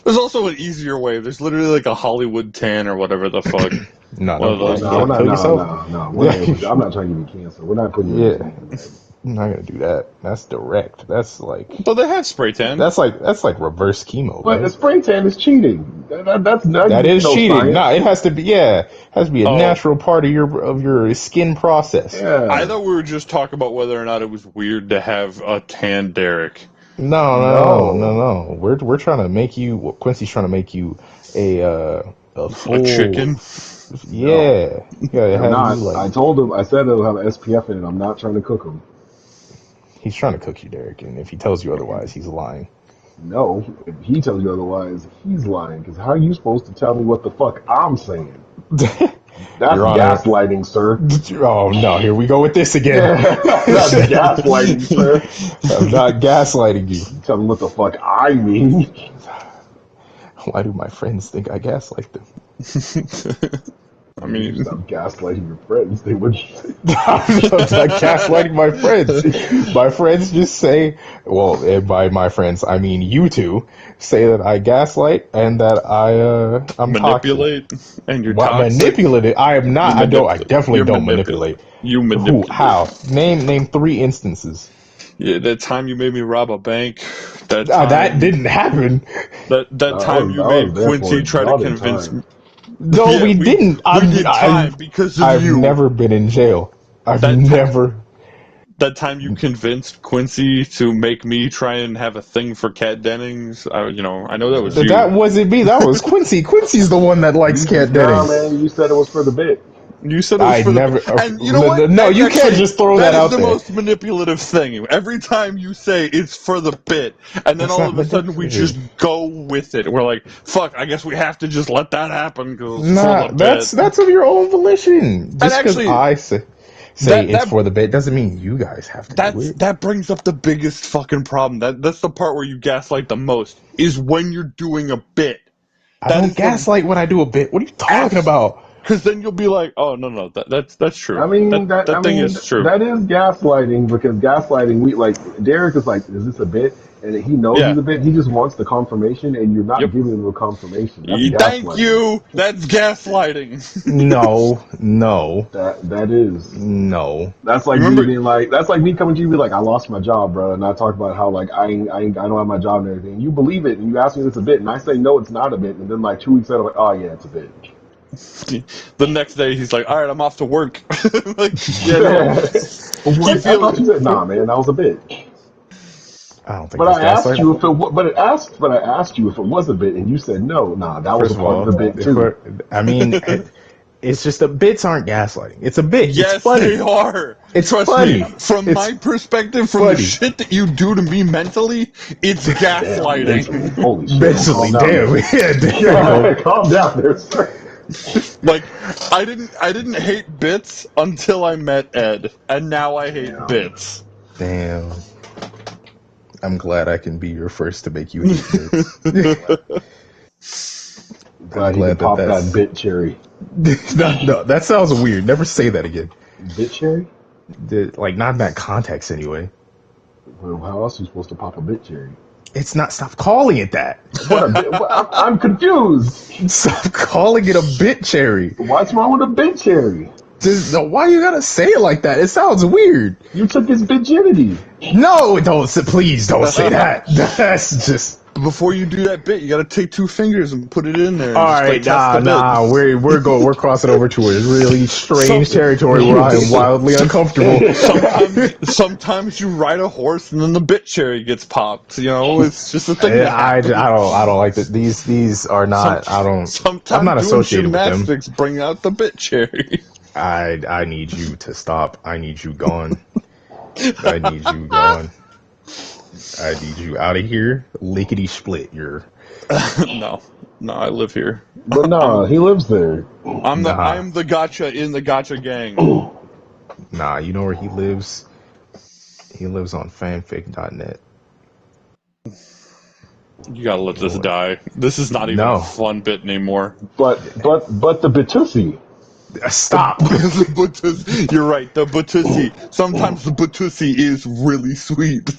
There's also an easier way. There's literally like a Hollywood tan or whatever the fuck. No, I'm not trying to give you cancer. We're not putting you in that. I'm not gonna do that. That's direct. That's like. But they have spray tan. That's like reverse chemo. But the spray tan is cheating. That is cheating. Science. No, it has to be. Yeah, it has to be a natural part of your skin process. Yeah. I thought we were just talking about whether or not it was weird to have a tan Derek. No. We're trying to make you. Quincy's trying to make you a full a chicken. Yeah. I'm not. I told him. I said it'll have SPF in it. I'm not trying to cook him. He's trying to cook you, Derek, and if he tells you otherwise, he's lying. No, if he tells you otherwise, he's lying. Because how are you supposed to tell me what the fuck I'm saying? That's Your Honor. gaslighting, sir. Oh no, here we go with this again. Yeah, that's gaslighting, sir. I'm not gaslighting you. Tell me what the fuck I mean. Why do my friends think I gaslight them? I You mean, stop gaslighting your friends. They would. I'm not gaslighting my friends. My friends just say, well, and by my friends, I mean you two, say that I gaslight and that I'm toxic. manipulate, and you're What toxic. manipulative? I am You not. I don't. I manipulate. definitely You're don't manipulate. manipulate. You Who? manipulate. How? Name 3 instances. Yeah, that time you made me rob a bank. That That time. didn't happen. That time you I made was there for Quincy it. try to Y'all did convince time. me. No, Yeah, we didn't. we did time because of I've you. never been in jail. I've That time. never. That time you convinced Quincy to make me try and have a thing for Kat Dennings. I know that was That you. wasn't me. That was Quincy. Quincy's the one that likes Cat Nah, Dennings. man. You said it was for the bit. You said it was I for the, never. and you know what? No, That you can't actually, just throw that that is out the there. most manipulative thing. Every time you say it's for the bit, and then That's all not of a sudden we just manipulative. go with it. We're like, fuck, I guess we have to just let that happen because it's for Nah, the bit. that's of your own volition. And Just because actually, I say that it's that for the bit doesn't mean you guys have to do it. that brings up the biggest fucking problem. That's the part where you gaslight the most is when you're doing a bit. I That don't is the gaslight when I do a bit. What are you talking abs about? because then you'll be like, oh no, that's true. I That mean that. I that thing mean is true. that is gaslighting because gaslighting. We like Derek is like, is this a bit? And he knows Yeah. it's a bit. He just wants the confirmation, and you're not Yep. giving him the confirmation. That's Thank gaslighting. you. That's gaslighting. No, no, That is. no. That's You like me remember? being like, that's like me coming to you and be like, I lost my job, bro, and I talk about how like I don't have my job and everything. You believe it, and you ask me if it's a bit, and I say no, it's not a bit, and then like 2 weeks later, I'm like, oh yeah, it's a bit. The next day, he's like, "All right, I'm off to work." Like, he What? I thought feels. you said nah, man, that was a bit. I don't think But that's I asked gaslighting. you if it, but I asked you if it was a bit, and you said no. Nah, that was a First of part of all, the bit if too. we're, I mean, it's just the bits aren't gaslighting. It's a bit. It's Yes, they funny. are. It's Trust me. funny. From It's my perspective, from the funny. shit that you do to me mentally, it's Damn, mentally, gaslighting. holy shit! Well, calm Mentally, down damn. there. Yeah, damn. Calm down there, sir. Like, I didn't hate bits until I met Ed, and now I hate Damn. bits. Damn. I'm glad I can be your first to make you hate bits. I'm Glad he could glad that pop that that's. bit cherry. No, that sounds weird. Never say that again. Bit cherry? Like, not in that context anyway. Well, how else are you supposed to pop a bit cherry? It's not. Stop calling it that. What a bit? I'm confused. Stop calling it a bit cherry. What's wrong with a bit cherry? No, why you gotta say it like that? It sounds weird. You took his virginity. No, don't. Please don't say that. That's just. Before you do that bit, you gotta take two fingers and put it in there and All just like right, test the bit. we're crossing over to a really strange Some, territory where I am wildly uncomfortable. sometimes you ride a horse and then the bit cherry gets popped. It's just a thing that happens. I don't like that. These are Some, not. I don't. I'm sometimes not doing associated with them. gymnastics bring out the bit cherry. I need you to stop. I need you gone. I need you gone. I need you out of here. Lickety split. You're No, I live here. But nah, I'm he lives there. nah, I'm the gotcha in the gotcha gang. nah. You know where he lives? He lives on fanfic.net. You gotta let You know this where? die. This is not even a No. fun bit anymore. But the Batusi. Stop. The Batusi. You're right, the Batusi. Sometimes the Batusi is really sweet.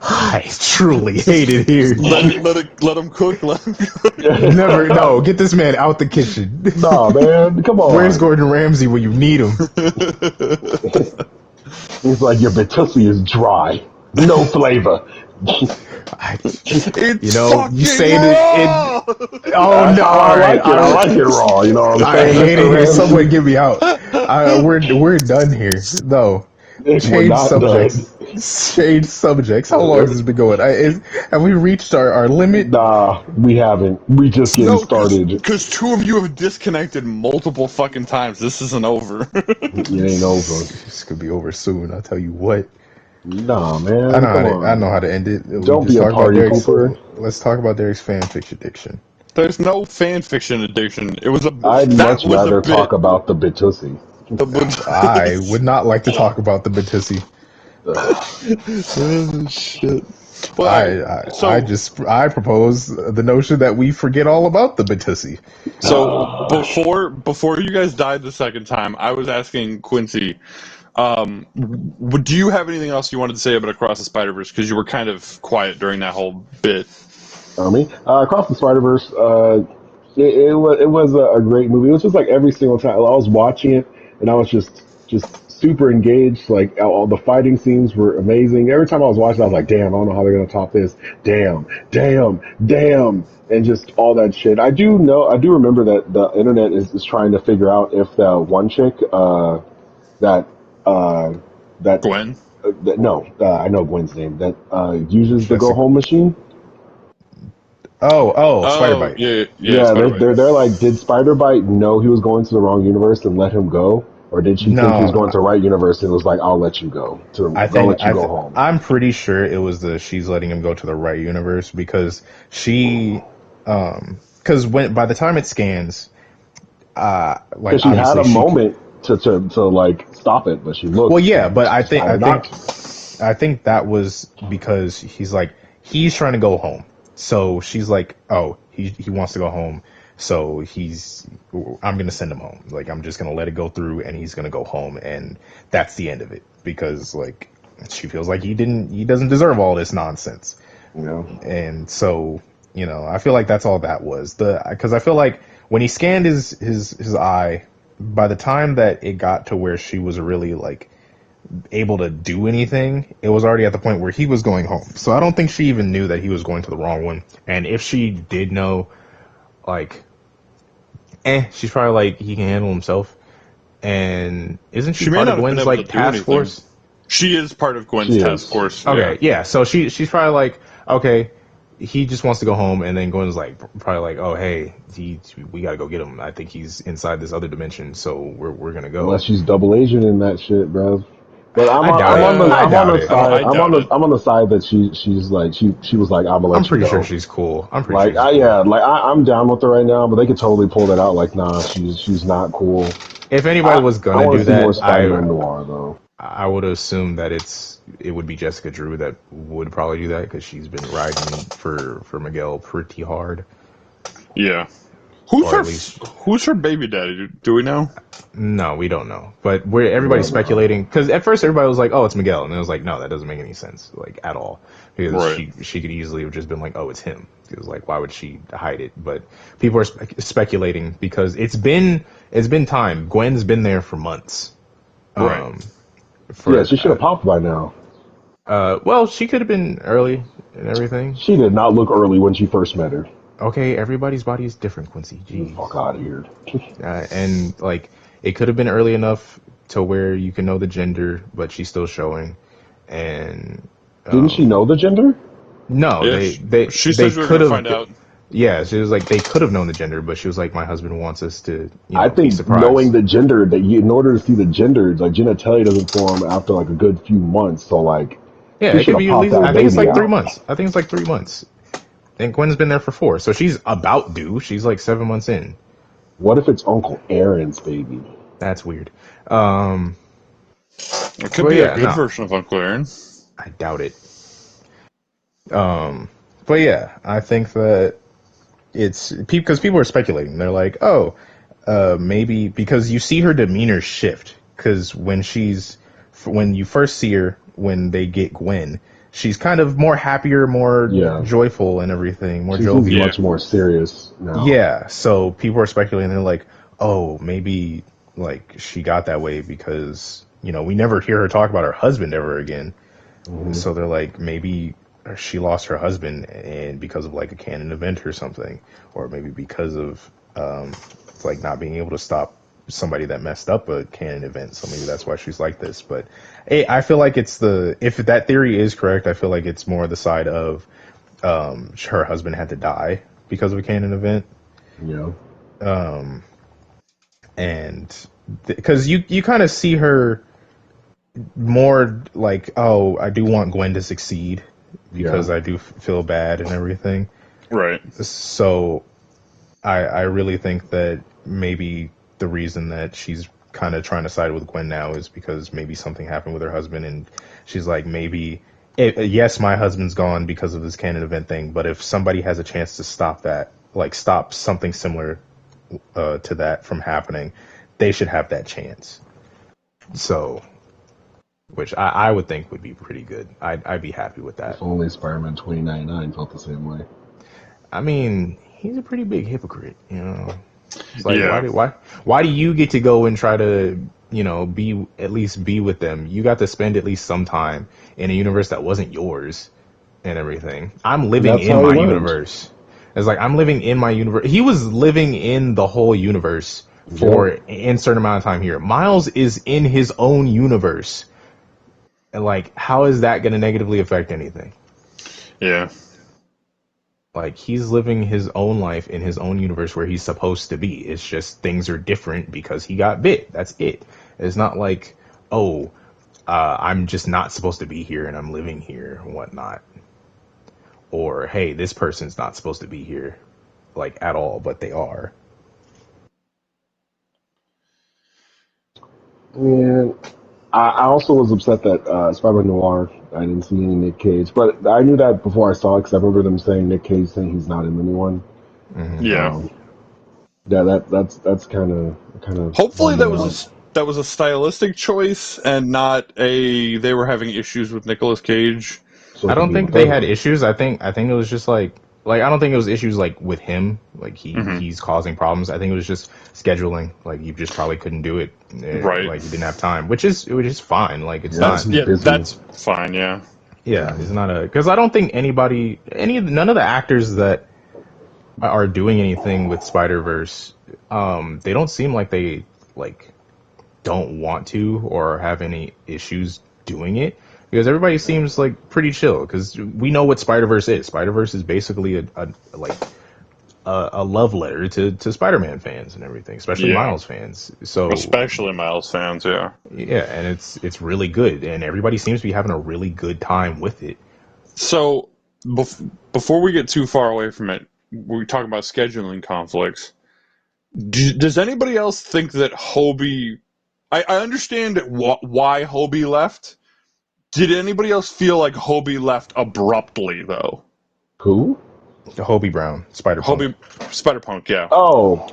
I truly hate it here. Let him cook. Let him cook. Never. No. Get this man out the kitchen. Nah, man, come Where's on. Gordon Ramsay when you need him? He's like, your Batusi is dry, no flavor. I, It's you fucking say raw. Oh That's no! how All I right, like it. I like it raw. You know what I'm I saying, hate it Mr. here. Someone Ramsey? get me out. We're done here. No, We're change not subjects. done. Change subjects. How long has this been going? Have we reached our limit? Nah, we haven't. We just getting No, started. because two of you have disconnected multiple fucking times. This isn't over. It ain't over. This could be over soon. I'll tell you what. Nah, I man, know how come to. I know on. how to end it. We Don't just be a talk about party Derek's. pooper. Let's talk about Derek's fan fiction addiction. There's no fan fiction addiction. It was a I'd that much was a rather bit. talk about the Bitusi. I would not like to talk about the Batissi. Ugh. Oh, shit. Well, all right. I So just I propose the notion that we forget all about the Batissi. so before you guys died the second time, I was asking Quincy, do you have anything else you wanted to say about Across the Spider Verse? Because you were kind of quiet during that whole bit. Me. Across the Spider Verse, it was a great movie. It was just like every single time I was watching it, and I was just super engaged. Like all the fighting scenes were amazing. Every time I was watching, I was like, "Damn, I don't know how they're gonna top this. Damn, damn, damn." And just all that shit. I do remember that the internet is trying to figure out if the one chick, that, uh, that, Gwen? no, I know Gwen's name, that, uses the go Jessica. home machine. Oh, Spider Oh, Bite. yeah, yeah, Yeah, Spider Bite. they're like, did Spider Bite know he was going to the wrong universe and let him go, or did she think he was No, going to the right universe and was like, I'll let you go I I'll think let you go home. I'm pretty sure it was the she's letting him go to the right universe because she because when by the time it scans like Because she had obviously a she moment to like stop it, but she well looked yeah and but she decided not to. I think that was because he's trying to go home. So she's like, oh, he wants to go home. So I'm gonna send him home. Like I'm just gonna let it go through, and he's gonna go home, and that's the end of it. Because like she feels like he doesn't deserve all this nonsense, You know, and so I feel like that's all that was. Because I feel like when he scanned his eye, by the time that it got to where she was really like able to do anything, it was already at the point where he was going home. So I don't think she even knew that he was going to the wrong one. And if she did know, like, she's probably like he can handle himself. And isn't she She may part of not have been Gwen's able to like do task anything. force? She is part of Gwen's she task is. force. Yeah. Okay, yeah. So she's probably like, okay, he just wants to go home, and then Gwen's like probably like, oh hey, we gotta go get him. I think he's inside this other dimension, so we're gonna Unless go. she's double Asian in that shit, bro. But I doubt it. I I'm on doubt the it. side I doubt it. I'm on the side that she's like she was like, I'm gonna I'm let you pretty sure go. she's cool. I'm pretty sure Like she's cool. I'm down with her right now, but they could totally pull that out. Like, nah, she's not cool. If I anybody was I gonna want do to see more that, Spider-Man noir though. I would assume that it would be Jessica Drew that would probably do that because she's been riding for Miguel pretty hard, Yeah. Who's or her at least Who's her baby daddy? Do we know? no, we don't know. But we're everybody's But speculating because at first everybody was like, "Oh, it's Miguel," and it was like, "No, that doesn't make any sense, like at all." Because Right. she could easily have just been like, "Oh, it's him." Because like, why would she hide it? But people are speculating because it's been time. Gwen's been there for months. Right. Um, yeah, for she should have popped by now. well, she could have been early and everything. She did not look early when she first met her. Okay, everybody's body is different, Quincy. Get the fuck Jeez. out of here. And like it could have been early enough to where you can know the gender, but she's still showing. And Didn't she know the gender? no, Yeah. She they said we were could gonna have. find out. Yeah, she was like they could have known the gender, but she was like, my husband wants us to, I be think knowing surprised. the gender that in order to see the gender, like genitalia doesn't form after like a good few months. So like, Yeah, she it should could have be at popped least. I that think it's baby like three out. months. I think it's like 3 months. And Gwen's been there for 4, so she's about due. She's like 7 months in. What if it's Uncle Aaron's baby? That's weird. Um, It could but be a yeah, good no, version of Uncle Aaron. I doubt it. But yeah, I think that it's because people are speculating. They're like, oh, maybe because you see her demeanor shift. Because when you first see her, when they get Gwen, she's kind of more happier, more Yeah, joyful, and everything, more she seems jovial. Yeah. much more serious now. Yeah, so people are speculating. They're like, oh, maybe like she got that way because we never hear her talk about her husband ever again. Hmm. So they're like, maybe she lost her husband and because of like a canon event or something, or maybe because of like not being able to stop somebody that messed up a canon event. So maybe that's why she's like this. But hey, I feel like if that theory is correct, I feel like it's more the side of her husband had to die because of a canon event, Yeah, and because you kind of see her more like, oh, I do want Gwen to succeed Yeah. because I do feel bad and everything. Right. So I really think that maybe the reason that she's kind of trying to side with Gwen now is because maybe something happened with her husband, and she's like, maybe, yes, my husband's gone because of this canon event thing, but if somebody has a chance to stop that, like stop something similar to that from happening, they should have that chance. So, which I would think would be pretty good. I'd be happy with that. If only Spider-Man 2099 felt the same way. I mean, he's a pretty big hypocrite, you know. It's like Yeah. why do you get to go and try to, you know, be at least be with them? You got to spend at least some time in a universe that wasn't yours and everything. I'm And living that's in how he my learned. universe. It's like I'm living in my universe. He was living in the whole universe for Yep. an insert amount of time here. Miles is in his own universe. And like, how is that going to negatively affect anything? Yeah. Like, he's living his own life in his own universe where he's supposed to be. It's just things are different because he got bit. That's it. It's not like, oh, I'm just not supposed to be here and I'm living here and whatnot. Or, hey, this person's not supposed to be here, like, at all, but they are. And I also was upset that Spider-Man Noir, I didn't see any Nick Cage, but I knew that before I saw it because I remember them saying Nick Cage saying he's not in the new one. Hmm. Yeah. Um, yeah, that's kind of Hopefully bummed me out. that was a stylistic choice and not a they were having issues with Nicolas Cage. So I it could don't be think with they had them. issues. I think it was just like I don't think it was issues like with him, like Hmm. he's causing problems. I think it was just scheduling. Like you just probably couldn't do it. Right. Like you didn't have time, which is fine. Like it's Yeah, not. he's busy. That's fine, yeah. Yeah, it's not a because I don't think none of the actors that are doing anything with Spider Verse, they don't seem like they like don't want to or have any issues doing it because everybody seems like pretty chill because we know what Spider Verse is. Spider Verse is basically a love letter to Spider Man fans and everything, especially Yeah. Miles fans. So Especially Miles fans, yeah. yeah, and it's really good, and everybody seems to be having a really good time with it. So before we get too far away from it, we talk about scheduling conflicts. Does anybody else think that Hobie? I understand why Hobie left. Did anybody else feel like Hobie left abruptly though? Who? Hobie Brown, Spider Punk. Hobie Spider Punk, yeah, Oh,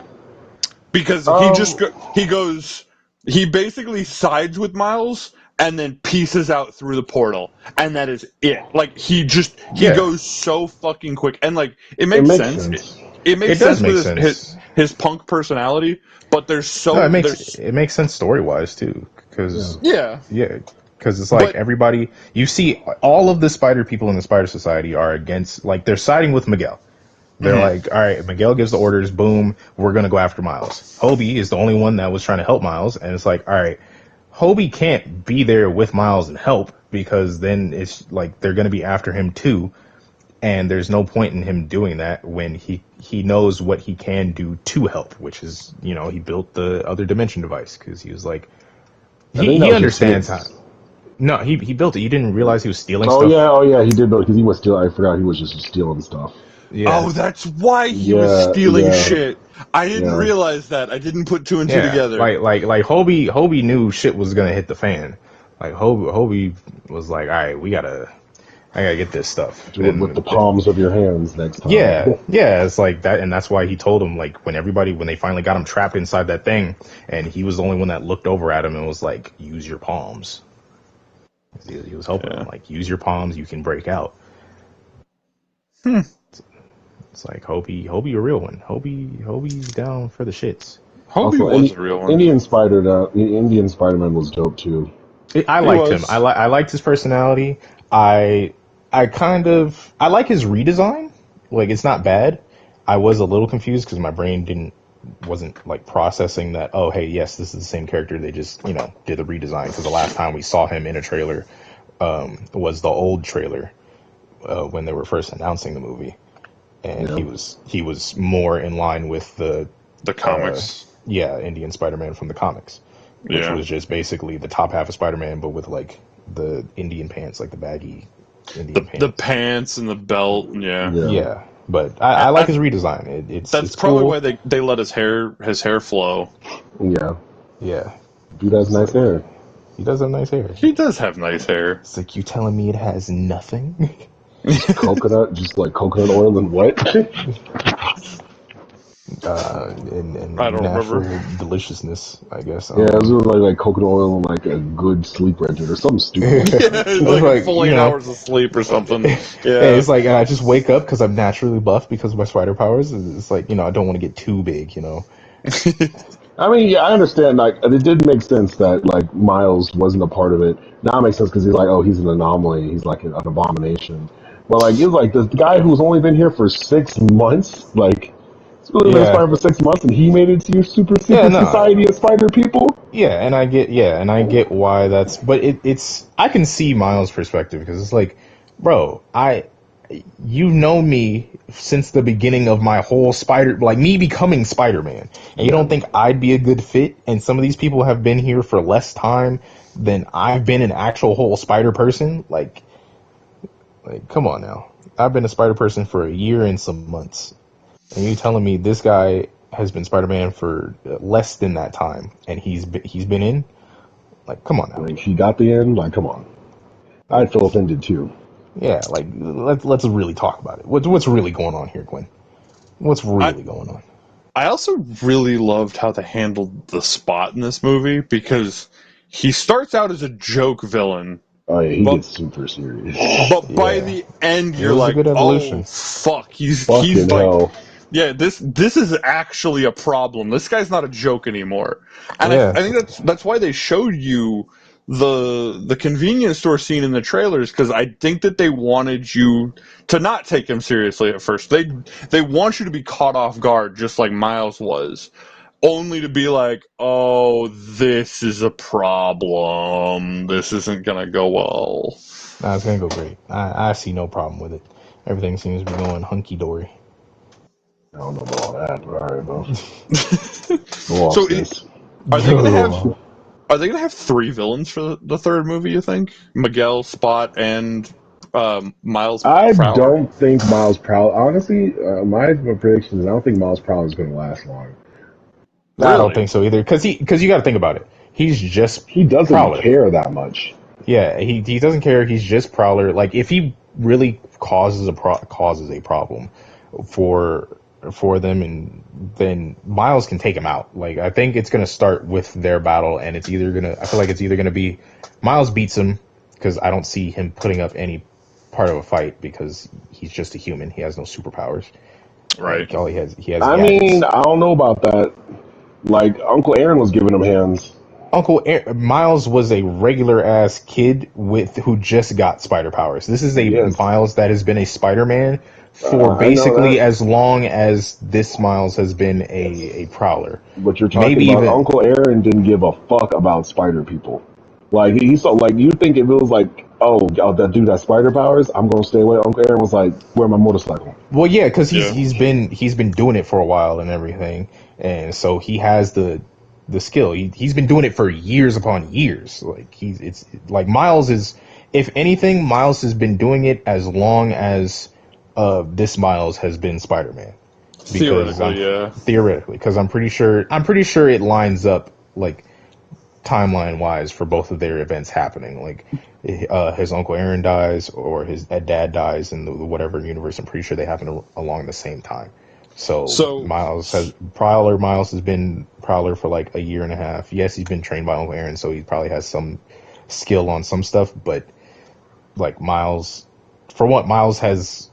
because um, he goes he basically sides with Miles and then pieces out through the portal, and that is it. Like he Yeah, goes so fucking quick, and like it makes sense. it makes it does sense with make sense. his punk personality, but No, there's it makes sense story wise too, Yeah. because yeah, yeah, because it's like but everybody you see all of the Spider people in the Spider Society are against, like they're siding with Miguel. They're mhm, like, all right, Miguel gives the orders, boom, we're gonna go after Miles. Hobie is the only one that was trying to help Miles, and it's like, all right, Hobie can't be there with Miles and help because then it's like they're gonna be after him too, and there's no point in him doing that when he knows what he can do to help, which is, you know, he built the other dimension device because he was like I think that he was just understands how. his. No, he built it. You didn't realize he was stealing stuff. Oh yeah, he did because he was still. I forgot he was just stealing stuff. Yeah, oh, that's why he was Yeah, stealing yeah, shit. I didn't yeah. realize that. I didn't put two and two yeah. together. Like Hobie knew shit was gonna hit the fan. Like Hobie was like, all right, I gotta get this stuff. Do it with the palms of your hands next time. Yeah, it's like that, and that's why he told him, like, when they finally got him trapped inside that thing, and he was the only one that looked over at him and was like, use your palms. He was helping him, Yeah. like, use your palms, you can break out. Hmm. It's like Hobie a real one. Hobie's down for the shits. Hobie Also, was a real one. Indian Spider-Man was dope too. I He liked him. was. I liked his personality. I I like his redesign. Like it's not bad. I was a little confused because my brain wasn't like processing that. Oh, hey, yes, this is the same character. They just, you know, did the redesign because the last time we saw him in a trailer was the old trailer when they were first announcing the movie, and Yeah. he was more in line with the The comics. yeah, Indian Spider-Man from the comics. which Yeah. was just basically the top half of Spider-Man, but with like the Indian pants, like the baggy Indian The pants. pants and the belt, yeah. Yeah. Yeah, but I like his And redesign. that's It's probably cool. why they let his hair flow. Yeah. Yeah, Dude has it's nice like hair. he does have nice hair. He does have nice hair. It's like you telling me it has nothing. Just coconut, just like coconut oil and what? And I don't remember. natural deliciousness, I guess. Yeah, it was like coconut oil and like a good sleep regiment or something stupid like Yeah, that. it's It's like a like, full you eight know, hours of sleep or something. hey, Yeah. it's like, and I just wake up because I'm naturally buff because of my spider powers. It's like, I don't want to get too big, I mean, yeah, I understand. Like, it did make sense that like Miles wasn't a part of it. Now it makes sense because he's like, oh, he's an anomaly. He's like an abomination. But like, it's like the guy who's only been here for 6 months. Like, he's really been a Yeah, spider for 6 months, and he made it to your super yeah, secret no, society of spider people. yeah, and I get why but it's I can see Miles' perspective because it's like, bro, you've known me since the beginning of my whole like me becoming Spider-Man, and you Yeah, don't think I'd be a good fit? And some of these people have been here for less time than I've been an actual whole Spider person. Like, come on now, I've been a Spider person for a year and some months, and you telling me this guy has been Spider-Man for less than that time, and he's been in? Like, come on now. like he got the end. Like, come on, I'd Like, feel offended too. yeah, like let's really talk about it. What's really going on here, Gwen? What's I really going on? I also really loved how they handled the Spot in this movie because he starts out as a joke villain, Oh yeah, he but gets super serious. but by Yeah, the end it you're was a like, good oh evolution. fuck, he's Fucking like, hell. yeah, this is actually a problem. This guy's not a joke anymore. And I Yeah, think that's why they showed you the convenience store scene in the trailers, because I think that they wanted you to not take him seriously at first. They want you to be caught off guard just like Miles was, only to be like, oh, this is a problem. This isn't gonna go well. nah, it's gonna go great. I see no problem with it. Everything seems to be going hunky dory. I don't know about all that, but all right, bro. Go off, So sis. are they gonna have Go. three villains for the third movie? You think Miguel, Spot, and Miles I Prower? don't think Miles Prowl. Honestly, my prediction is I don't think Miles Prowl is going to last long. I don't Really? think so either. Because you got to think about it. He's just He doesn't Prowler. care that much. Yeah, he doesn't care. He's just Prowler. Like if he really causes a problem for them, and then Miles can take him out. Like I think it's gonna start with their battle, and I feel like it's either gonna be Miles beats him because I don't see him putting up any part of a fight because he's just a human. He has no superpowers. Right. Like all he has I gadgets. mean, I don't know about that. Like Uncle Aaron was giving him hands. Miles was a regular ass kid who just got spider powers. This is a Yes, Miles that has been a Spider-Man for I know basically that. as long as this Miles has been a Prowler. But you're talking Maybe about even Uncle Aaron didn't give a fuck about spider people. Like he saw, like you think if it was like, oh, that dude has spider powers, I'm gonna stay away. Uncle Aaron was like, where my motorcycle? well, yeah, because Yeah. he's been doing it for a while and everything, and so he has the skill. He's been doing it for years upon years. Like it's like Miles is, if anything, Miles has been doing it as long as this Miles has been Spider-Man. Because Theoretically, yeah. I'm pretty sure it lines up like timeline wise for both of their events happening. Like his uncle Aaron dies or his dad dies in the whatever universe. I'm pretty sure they happen along the same time. So So Miles has been Prowler for like a year and a half. Yes, he's been trained by Uncle Aaron, so he probably has some skill on some stuff. But like Miles, for what Miles has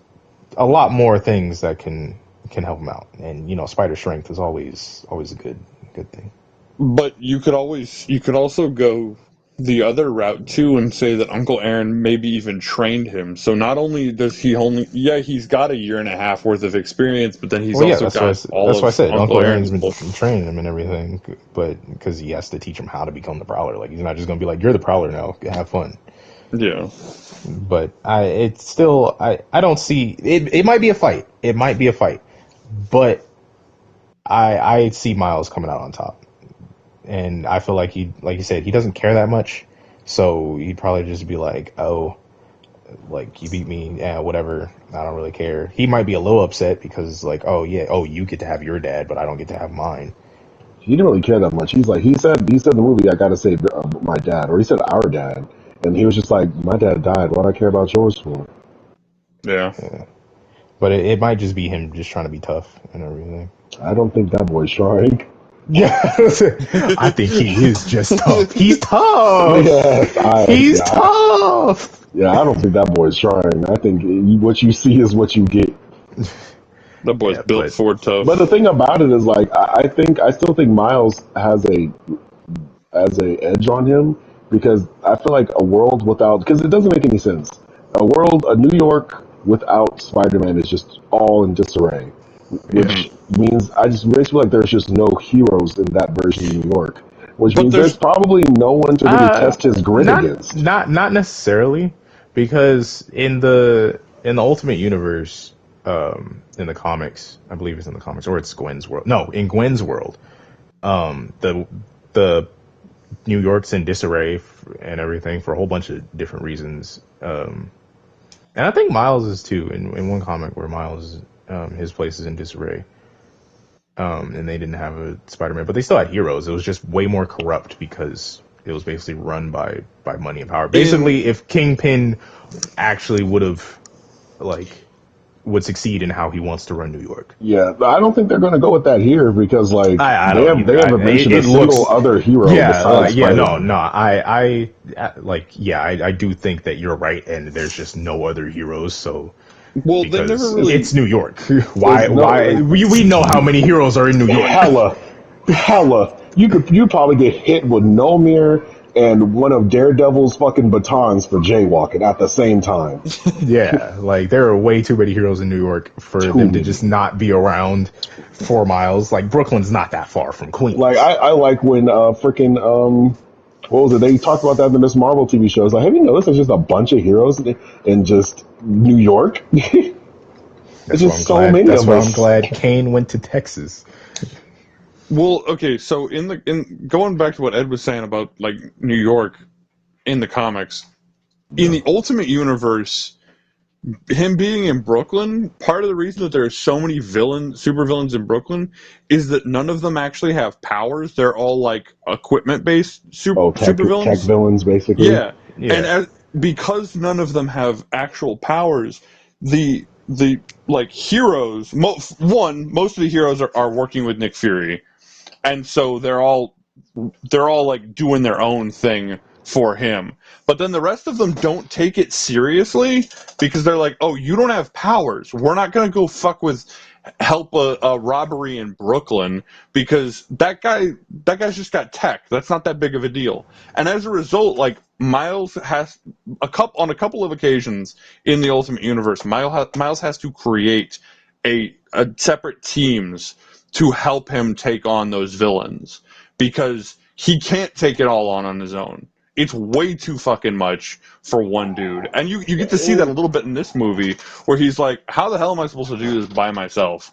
a lot more things that can help him out, and spider strength is always a good thing. but you could also go the other route too and say that Uncle Aaron maybe even trained him. So not only does he only, yeah, he's got a year and a half worth of experience, but then he's Well, yeah, also got all that's why I of said Uncle Uncle Aaron's Aaron's been book. training him and everything, but because he has to teach him how to become the Prowler. Like he's not just gonna be like, "You're the Prowler now, have fun." Yeah. But I don't see it. It might be a fight. It might be a fight, but I see Miles coming out on top. and I feel like like you said, he doesn't care that much. So he'd probably just be like, "Oh, like you beat me, yeah, whatever. I don't really care." He might be a little upset because, like, "Oh yeah, oh you get to have your dad, but I don't get to have mine." He didn't really care that much. He's like, he said in the movie, I gotta save my dad, or he said our dad, and he was just like, my dad died. What do I care about yours for? Yeah. Yeah. But it might just be him just trying to be tough and everything. I don't think that boy's trying. Yeah, I think he is just tough. He's tough. Yes, He's tough. yeah, I don't think that boy's trying. I think what you see is what you get. That boy's Yeah, built but for But the tough. thing about it is, like, I still think Miles has a edge on him because I feel like a world without, because it doesn't make any sense. A New York without Spider-Man is just all in disarray, Hmm. which means I just really feel like there's just no heroes in that version of New York, which But means there's there's probably no one to really test his grit against. not necessarily, because in the Ultimate Universe, in the comics, I believe it's in the comics, or it's Gwen's world. No, in Gwen's world, the New York's in disarray and everything for a whole bunch of different reasons. And I think Miles is too in one comic where Miles, his place is in disarray. And they didn't have a Spider-Man, but they still had heroes. It was just way more corrupt because it was basically run by money and power. in Basically, if Kingpin actually like would succeed in how he wants to run New York. Yeah, I don't think they're going to go with that here because like I don't they either. haven't mentioned a It single looks, other hero yeah, besides yeah, no, Spider-Man. no. Like, yeah, I do think that you're right, and there's just no other heroes. So well, they never because really. it's New York, There's why no we know how many heroes are in New York. hella, hella. You probably get hit with no mirror and one of Daredevil's fucking batons for jaywalking at the same time. Yeah, like there are way too many heroes in New York for Too them to just many. not be around 4 miles. Like Brooklyn's not that far from Like Queens. I like when freaking what was it? They talked about that in the Miss Marvel TV shows. Like, have you noticed there's just a bunch of heroes in just New York? It's That's why just I'm so glad. many That's of why I'm us. glad Kane went to Texas. Well, okay, so in going back to what Ed was saying about like New York in the comics, in Yeah. the Ultimate Universe, him being in Brooklyn, part of the reason that there are so many supervillains in Brooklyn, is that none of them actually have powers. They're all like equipment based Oh, tech supervillains. villains basically. Yeah, and Yeah, because none of them have actual powers, the like heroes. Most of the heroes are working with Nick Fury, and so they're all like doing their own thing for him. But then the rest of them don't take it seriously because they're like, "Oh, you don't have powers. We're not gonna go fuck with help a robbery in Brooklyn because that guy's just got tech. That's not that big of a deal." And as a result, like Miles has on a couple of occasions in the Ultimate Universe, Miles has to create a separate teams to help him take on those villains because he can't take it all on his own. It's way too fucking much for one dude. And you get to see that a little bit in this movie where he's like, how the hell am I supposed to do this by myself?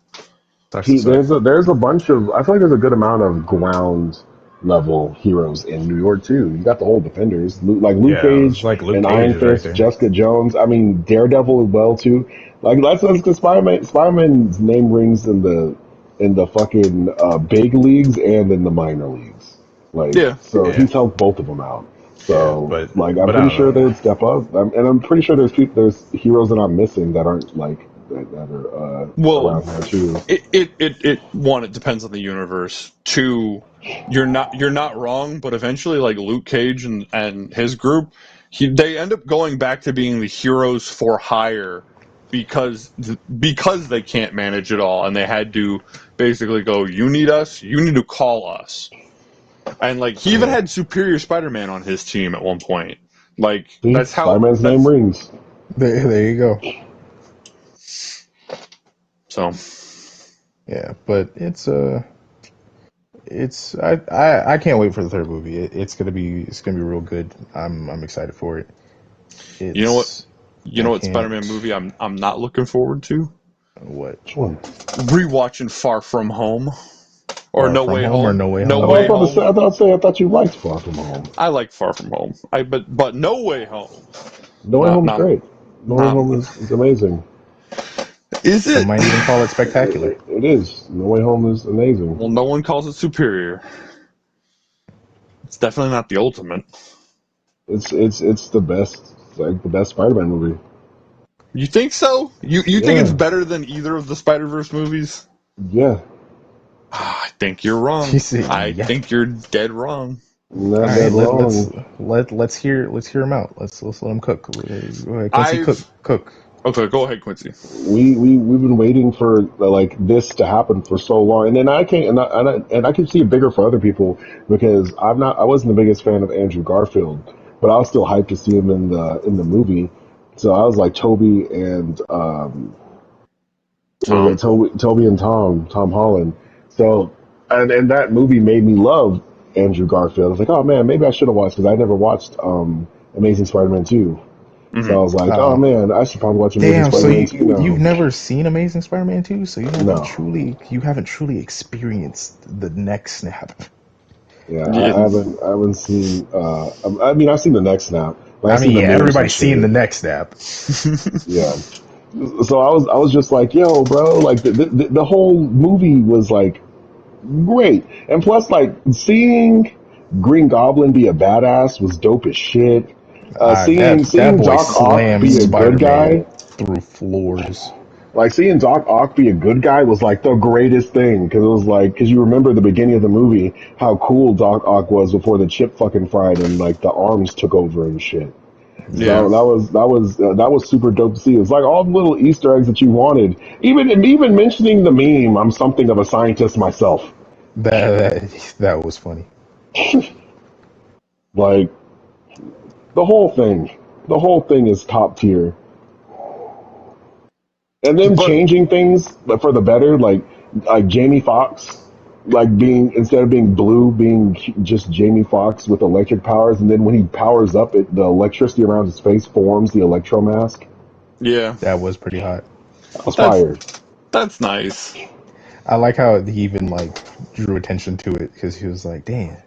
sucks to suck. There's a bunch of I feel like there's a good amount of ground level heroes in New York too. You got the whole defenders, like Luke Yeah, it's Cage like Luke and Cage Iron is right Fist, there. Jessica Jones. I mean Daredevil as well too. Like that's because Spider-Man's name rings in the fucking big leagues and in the minor leagues. Like Yeah. so Yeah, he's helped both of them out. yeah, So like I'm but I pretty don't sure know. they'd step up, and I'm pretty sure there's heroes that I'm missing that aren't like that are Well, around here too. one, it depends on the universe. Two, you're not wrong, but eventually like Luke Cage and his group, they end up going back to being the heroes for hire because they can't manage it all and they had to basically go, you need us, you need to call us. And like he even Yeah, had Superior Spider-Man on his team at one point. Like See, Spider-Man's name that's rings. there you go. so Yeah, but I can't wait for the third movie. It's gonna be real good. I'm excited for it. you know what It's you I know what Spider-Man can't. movie I'm not looking forward to? What? Which one? Rewatching Far From Home. Or No From Way Home or Home. No Way No I Home? was Way about to Home. say, I thought you liked Far From Home. I like Far From Home. But No Way Home. No Way Not Home's not great. No Way not. Home is amazing. Is Some it? might even call it spectacular. It is. No Way Home is amazing. Well, no one calls it superior. It's definitely not the ultimate. It's the best. It's like the best Spider-Man movie. You think so? You think it's Yeah, better than either of the Spider-Verse movies? yeah. I think you're wrong. You see, I yeah. think you're dead wrong. All Not right, that wrong. let's hear him out. Let's let him cook. Go ahead, Quincy, I've cook. Okay. Go ahead, Quincy. We've been waiting for like this to happen for so long, and then I can't and I can see it bigger for other people because I wasn't the biggest fan of Andrew Garfield, but I was still hyped to see him in the movie. So I was like Toby and what was Tom. it, Toby and Tom Holland. So and that movie made me love Andrew Garfield. I was like, oh man, maybe I should have watched because I never watched Amazing Spider-Man 2. So I Hmm. was like, oh Oh, man, I should probably watch Amazing damn! So Spider-Man 2 you've now. never seen Amazing Spider-Man 2, so No. you haven't truly experienced the neck snap. Yeah, Yeah, I haven't seen. I mean, I've seen the next snap, but I I've seen mean, the yeah, memes and everybody's seen the shit. neck snap. Yeah, so I was just like, yo, bro, like the whole movie was like great, and plus like seeing Green Goblin be a badass was dope as shit. That Seeing boy Doc Ock slammed be a good Spider-Man guy, through floors. like seeing Doc Ock be a good guy was like the greatest thing because it was like because you remember the beginning of the movie how cool Doc Ock was before the chip fucking fried and like the arms took over and shit. yeah. That was super dope to see. It's like all the little Easter eggs that you wanted. Even mentioning the meme, I'm something of a scientist myself. That was funny. Like the whole thing is top tier. And them But changing things for the better, like Jamie Foxx, like being instead of being blue, being just Jamie Foxx with electric powers, and then when he powers up, the electricity around his face forms the electro mask. yeah, That was pretty hot. That was that's fire. that's nice. I like how he even like drew attention to it because he was like, "Damn,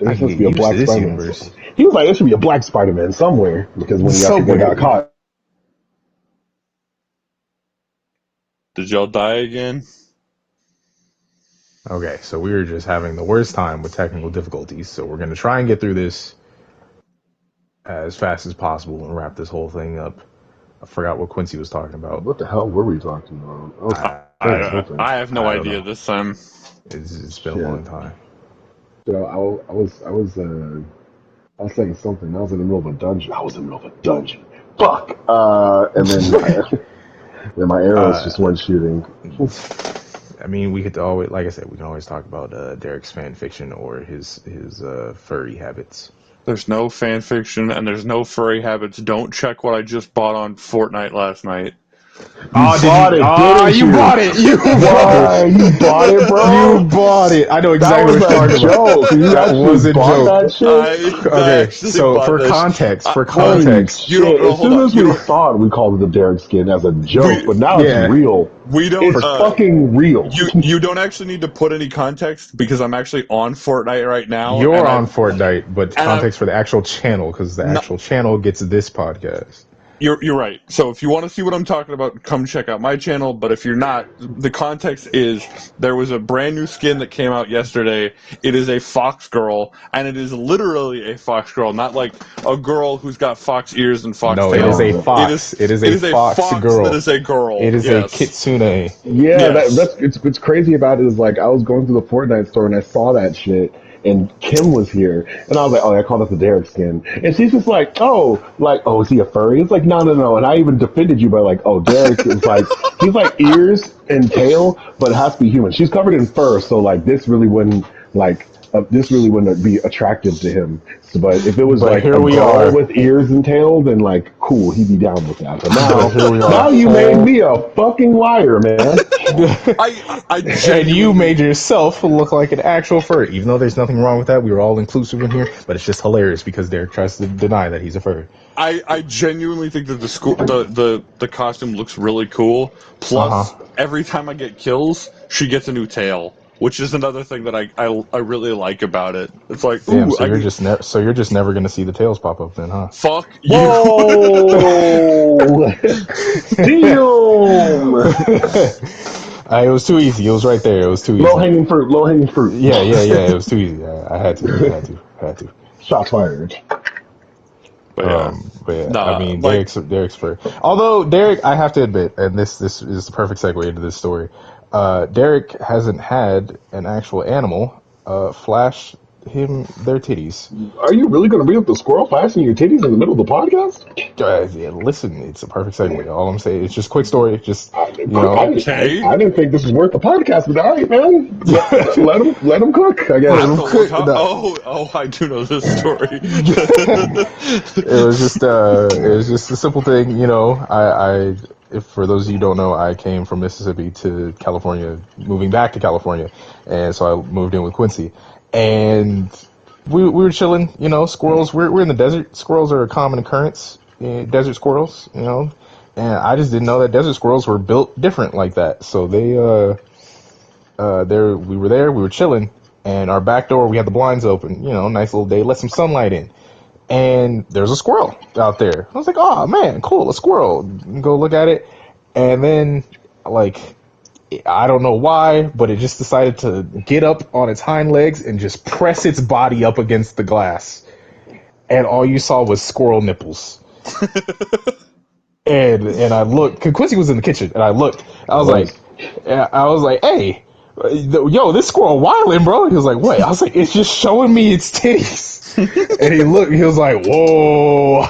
I There's can supposed to get be a used to black this Spider-Man. universe." He was like, there should be a black Spider-Man somewhere because when he got Somewhere. caught, Did y'all die again? Okay, so we were just having the worst time with technical difficulties, so we're gonna try and get through this as fast as possible and wrap this whole thing up. I forgot what Quincy was talking about. what the hell were we talking about? I was saying something. I have no I don't idea know. this time. It's been a Shit. long time. So I was saying something. I was in the middle of a dungeon. I was in the middle of a dungeon. Fuck. And then then my arrows uh, just went shooting. I mean, we could always, like I said, we can always talk about Derek's fan fiction or his furry habits. There's no fan fiction and there's no furry habits. Don't check what I just bought on Fortnite last night. You Oh, did bought you? it, Oh, didn't you you? bought it! You bought Why it! you bought it, You bro? bought it! I know That exactly was what you're a talking about. joke. You That actually was a bought joke. that shit? I Okay, actually so bought this. for But Holy context, you don't. shit. No, As hold soon on. as You we don't. saw it, we called it the Derek skin as a joke, We but now it's yeah, real. we don't. It's fucking real. You don't actually need to put any context because I'm actually on Fortnite right now, you're on Fortnite, but and I context for the actual channel because the no, actual channel gets this podcast. you're right. So if you want to see what I'm talking about, come check out my channel. But if you're not, the context is there was a brand new skin that came out yesterday. It is a fox girl, and it is literally a fox girl, not like a girl who's got fox ears and fox No, it is tail. a No. fox. It is It a is a fox fox that girl. is a girl. It is a Yes, kitsune. Yeah, yes. that's what's crazy about it is like I was going through the Fortnite store and I saw that shit and Kim was here and I was like, oh, I called it the Derek skin, and she's just like, oh, is he a furry? It's like, no, and I even defended you by like, oh, Derek is like, he's like ears and tail, but it has to be human. She's covered in fur, so like this really wouldn't be attractive to him. So, but if it was But like here a we girl are. with ears and tail, then like cool, he'd be down with that. But But here we are. now you made me a fucking liar, man. I And you genuinely made yourself look like an actual furry, even though there's nothing wrong with that. We were all inclusive in here, but it's just hilarious because Derek tries to deny that he's a furry. I genuinely think that the costume looks really cool. Uh huh. Plus, every time I get kills, she gets a new tail. which is another thing that I really like about it. It's like, Damn, ooh, so you're just so you're just never gonna see the tails pop up then, huh? fuck you. Whoa! Damn! It was too easy. It was right there. It was too Low easy. hanging fruit. Low hanging fruit. Yeah. It was too easy. I had to. I had to. Shots fired. But yeah, I Nah, mean, like Derek's for. Although Derek, I have to admit, and this is the perfect segue into this story. Derek hasn't had an actual animal flash him their titties. Are you really going to bring up the squirrel flashing your titties in the middle of the podcast? Yeah, listen, it's a perfect segue. All I'm saying, it's just a quick story. Just okay. I didn't think this was worth the podcast, but all right, man. Let him cook. I guess. I do know this story. It was just a simple thing. If for those of you who don't know, I came from Mississippi to California, moving back to California, and so I moved in with Quincy, and we were chilling. Squirrels. We're in the desert. Squirrels are a common occurrence. Desert squirrels. And I just didn't know that desert squirrels were built different like that. So we were there. We were chilling, and our back door we had the blinds open. Nice little day. Let some sunlight in. And there's a squirrel out there. I was like, oh man, cool, a squirrel. Go look at it. And then, I don't know why, but it just decided to get up on its hind legs and just press its body up against the glass. And all you saw was squirrel nipples. and I looked, cause Quincy was in the kitchen, and I looked. I was like, hey, yo, this squirrel wilding, bro. And he was like, what? I was like, it's just showing me its titties. And he looked, he was like, whoa,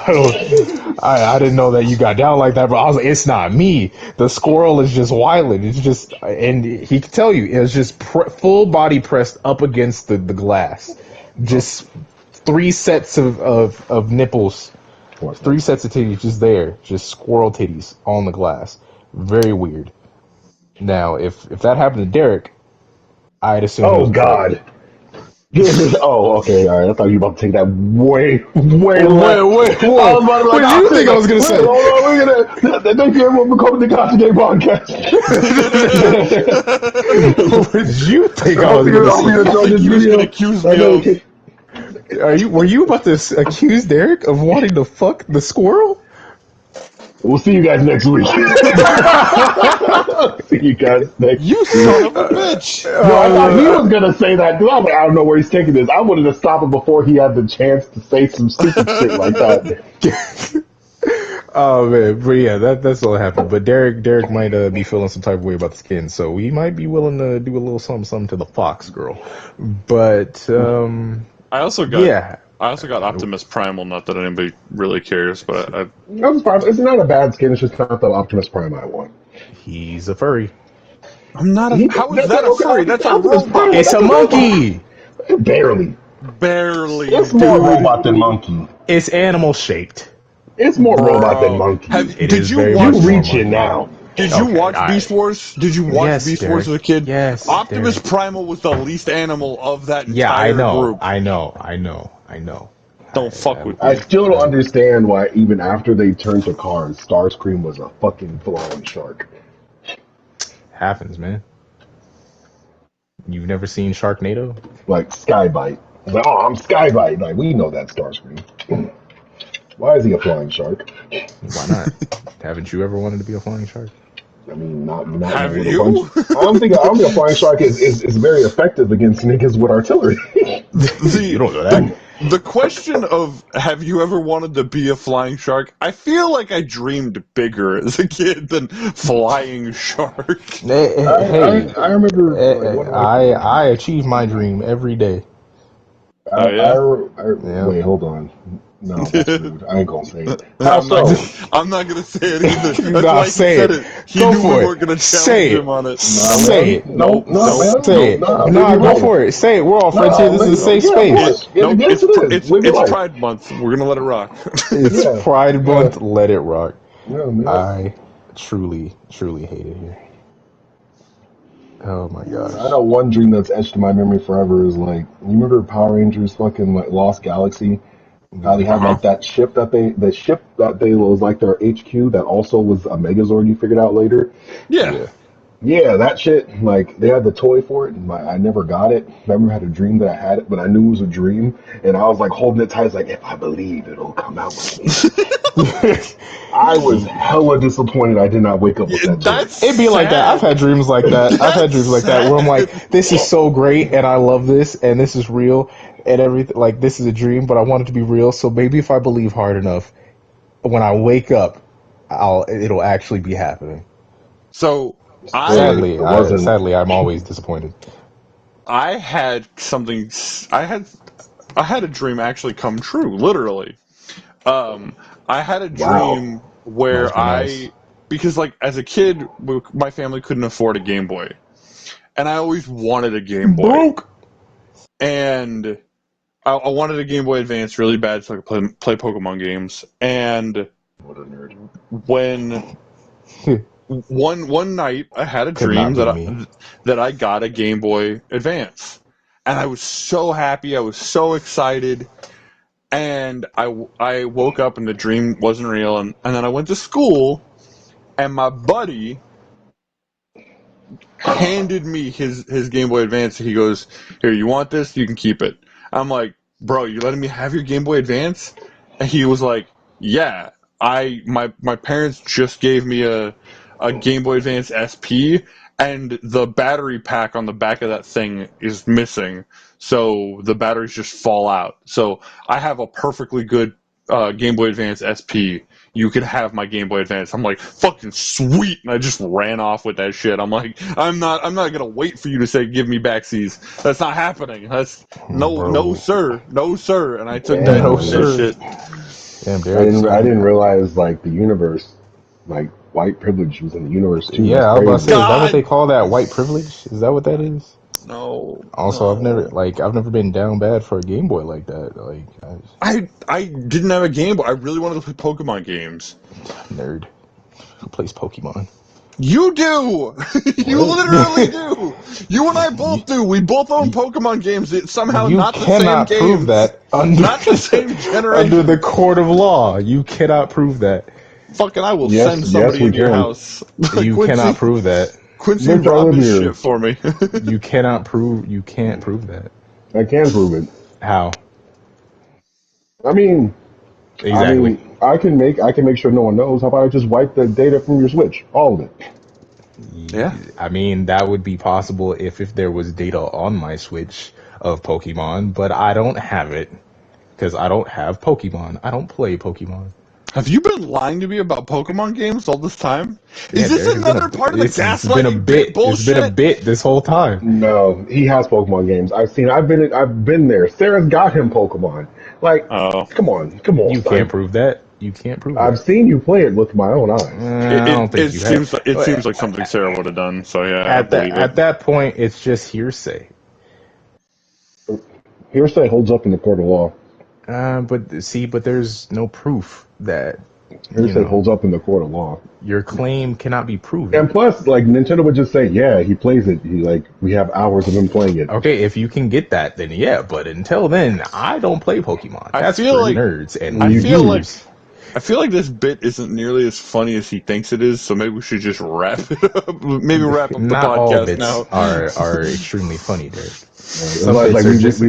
I didn't know that you got down like that, bro. I was like, it's not me. The squirrel is just wilding. It's just, and he could tell you, it was just full body pressed up against the glass. Just 3 sets of nipples, 3 sets of titties just there, just squirrel titties on the glass. Very weird. Now, if that happened to Derek, I'd assume it Oh was God. Oh, okay, all right. I thought you were about to take that way left. Wait, I whoa. was about to What do you think I was going to say? Hold on, we're gonna. Thank you everyone for coming to the Gatcha Gang podcast. What did you think I I'm was going to gonna say? throw this He was video. gonna accuse me of. Were you about to accuse Derek of wanting to fuck the squirrel? We'll see you guys next week. See you guys next You week. son of a bitch! No, I thought he was gonna say that too. I was like, I don't know where he's taking this. I wanted to stop him before he had the chance to say some stupid shit like that. Oh man, but yeah, that's all that happened. But Derek might be feeling some type of way about the skin, so we might be willing to do a little something to the fox girl. But I also got Optimus Primal. Not that anybody really cares, but It's not a bad skin. It's just not the Optimus Prime I want. he's a furry. I'm not a. How is that a furry? That's a Optimus robot. Prime, It's a monkey. Barely. Barely, It's dude. more robot than monkey. It's animal shaped. It's more robot than Bro, monkey. did you very watch? much You more reaching monkey. now. Did you Okay, watch all Beast right. Wars? Did you watch Yes, Beast Derek. Wars as a kid? Yes, Optimus Derek. Primal was the least animal of that Yeah, I entire know. group. I know. Don't fuck with I me. still don't understand why even after they turned to cars, Starscream was a fucking flying shark. Happens, man. You've never seen Sharknado? Like Skybite. I was like, oh, I'm Skybite. Like, we know that Starscream. Why is he a flying shark? Why not? Haven't you ever wanted to be a flying shark? I mean, not Have with a you? bunch. I don't think a flying shark is very effective against niggas with artillery. You don't know that. The question of have you ever wanted to be a flying shark? I feel like I dreamed bigger as a kid than flying shark. Hey, I remember. Like, one of my, I achieve my dream every day. Oh yeah. Yeah. Wait, hold on. No, that's rude. I ain't gonna say it. How I'm not. so? I'm not gonna say it either. That's Nah, why he say said it. it. He Go knew for we it. weren't gonna Say challenge it. him on it. Say it. No, man. Say it. Nah, Nah, live your go life. for it. Say it. We're all friends here. This is a safe Yeah, of space. course. Yeah, Nope. yes, it is. Live your It's life. Pride Month. We're gonna let it rock. It's Yeah. Pride Month. Let it rock. Yeah, man. I truly hate it here. Oh my gosh. I know one dream that's etched in my memory forever is like, you remember Power Rangers fucking like Lost Galaxy? How they had like that ship that they was like their HQ that also was a Megazord you figured out later. Yeah. Yeah, that shit. Like they had the toy for it, and I never got it. I never had a dream that I had it, but I knew it was a dream, and I was like holding it tight, like if I believe it'll come out with me. I was hella disappointed I did not wake up with Yeah, that toy. that's It'd be like that. I've sad. had dreams like that. I've had That's dreams like that where I'm sad. like, this is so great and I love this and this is real and everything. Like, this is a dream, but I want it to be real. So maybe if I believe hard enough, when I wake up, it'll actually be happening. So I Spoiler, Sadly, it wasn't. I'm always disappointed. I had something. I had a dream actually come true, literally. I had a Wow. dream Must where be nice. because like as a kid, my family couldn't afford a Game Boy, and I always wanted a Game Boy, Broke. and I wanted a Game Boy Advance really bad so I could play Pokemon games. And What a nerd. when one night I had a Could dream not be me. that I got a Game Boy Advance, and I was so happy. I was so excited. And I woke up and the dream wasn't real, and then I went to school, and my buddy handed me his Game Boy Advance. He goes, "Here, you want this? You can keep it." I'm like, "Bro, you letting me have your Game Boy Advance?" And he was like, "Yeah, my parents just gave me a Game Boy Advance SP, and the battery pack on the back of that thing is missing, so the batteries just fall out. So I have a perfectly good Game Boy Advance SP. You could have my Game Boy Advance." I'm like, fucking sweet, and I just ran off with that shit. I'm like, I'm not gonna wait for you to say give me backsies. That's not happening. That's no Bro. sir, no sir. And I took Damn, No, that man. sir. shit. Damn, Derek. I didn't realize like the universe, like white privilege was in the universe too. That's Yeah, I was about to crazy. say, is that what they God, call that? White privilege? Is that what that is? no, Also, no. I've never been down bad for a Game Boy like that. Like, I didn't have a Game Boy. I really wanted to play Pokemon games. nerd who plays Pokemon. You do. You What? literally do. You and I You, both do. We both own you, Pokemon games. It's somehow you not the same cannot prove games, that under not the same under the generation. court of law. You cannot prove that. Fucking, I will Yes, send yes, somebody we into your can. house. You cannot prove that. Quincy Bitch, I robbed live his here. shit for me. You cannot prove. You can't prove that. I can prove it. How? I mean, Exactly. I can make sure no one knows. How about I just wipe the data from your Switch, all of it? Yeah. I mean, that would be possible if there was data on my Switch of Pokemon, but I don't have it because I don't have Pokemon. I don't play Pokemon. Have you been lying to me about Pokemon games all this time? Is Yeah, this Derek, another part of the this has been a gaslighting bit bit. It's been a bullshit? bit this whole time. No, he has Pokemon games. I've been there. Sarah's got him Pokemon. Like, Oh. come on, You can't son. prove that. You can't prove I've that. seen you play it with my own eyes. I don't think you have. It seems like something Sarah would have done. So yeah, I believe it. At that point, it's just hearsay. Hearsay holds up in the court of law. But see, but there's no proof that Hearsay holds up in the court of law. your claim cannot be proven. And plus, like Nintendo would just say, "Yeah, he plays it. He like we have hours of him playing it." Okay, if you can get that, then yeah. But until then, I don't play Pokemon. I That's feel for like nerds and I You feel do. like losers. I feel like this bit isn't nearly as funny as he thinks it is. So maybe we should just wrap it up. Maybe wrap up the Not all podcast bits now. are extremely funny, Derek. It's Some like bits are just.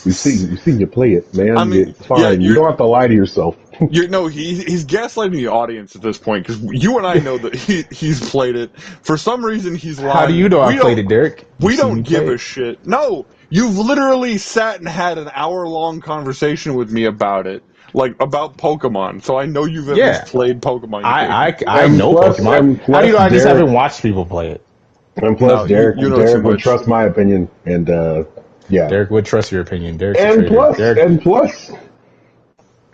we see you play it, man. I mean, yeah, Fine. You don't have to lie to yourself. you're no, he's gaslighting the audience at this point because you and I know that he's played it. For some reason, he's How do lying. you know I played it, Derek? You We see don't me play give a it? shit. No, you've literally sat and had an hour-long conversation with me about it, like about Pokemon. So I know you've at least Yeah, played Pokemon games. I know Pokemon. How do you know I just haven't watched people play it? No, you know too Derek would much. trust my opinion, and yeah. Derek would trust your opinion. Derek's a traitor. Derek, And plus,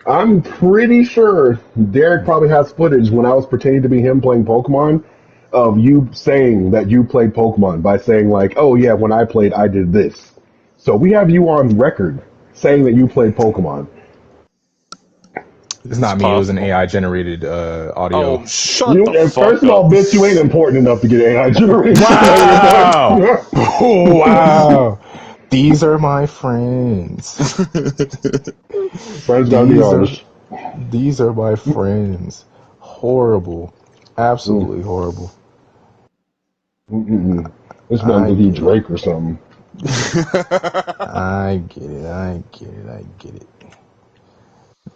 I'm pretty sure Derek probably has footage when I was pretending to be him playing Pokemon of you saying that you played Pokemon by saying like, "Oh yeah, when I played, I did this." So we have you on record saying that you played Pokemon. it's It's not me. It was an possible. AI generated audio. Oh, shut You the and first fuck of all, up. bitch, you ain't important enough to get AI generated. Wow! Wow! These are my friends. Friends gotta be These are honest. these are my friends. Horrible. Mm. Absolutely horrible. Mm-mm. This man I think he get it. Drake or something. I get it. I get it. I get it.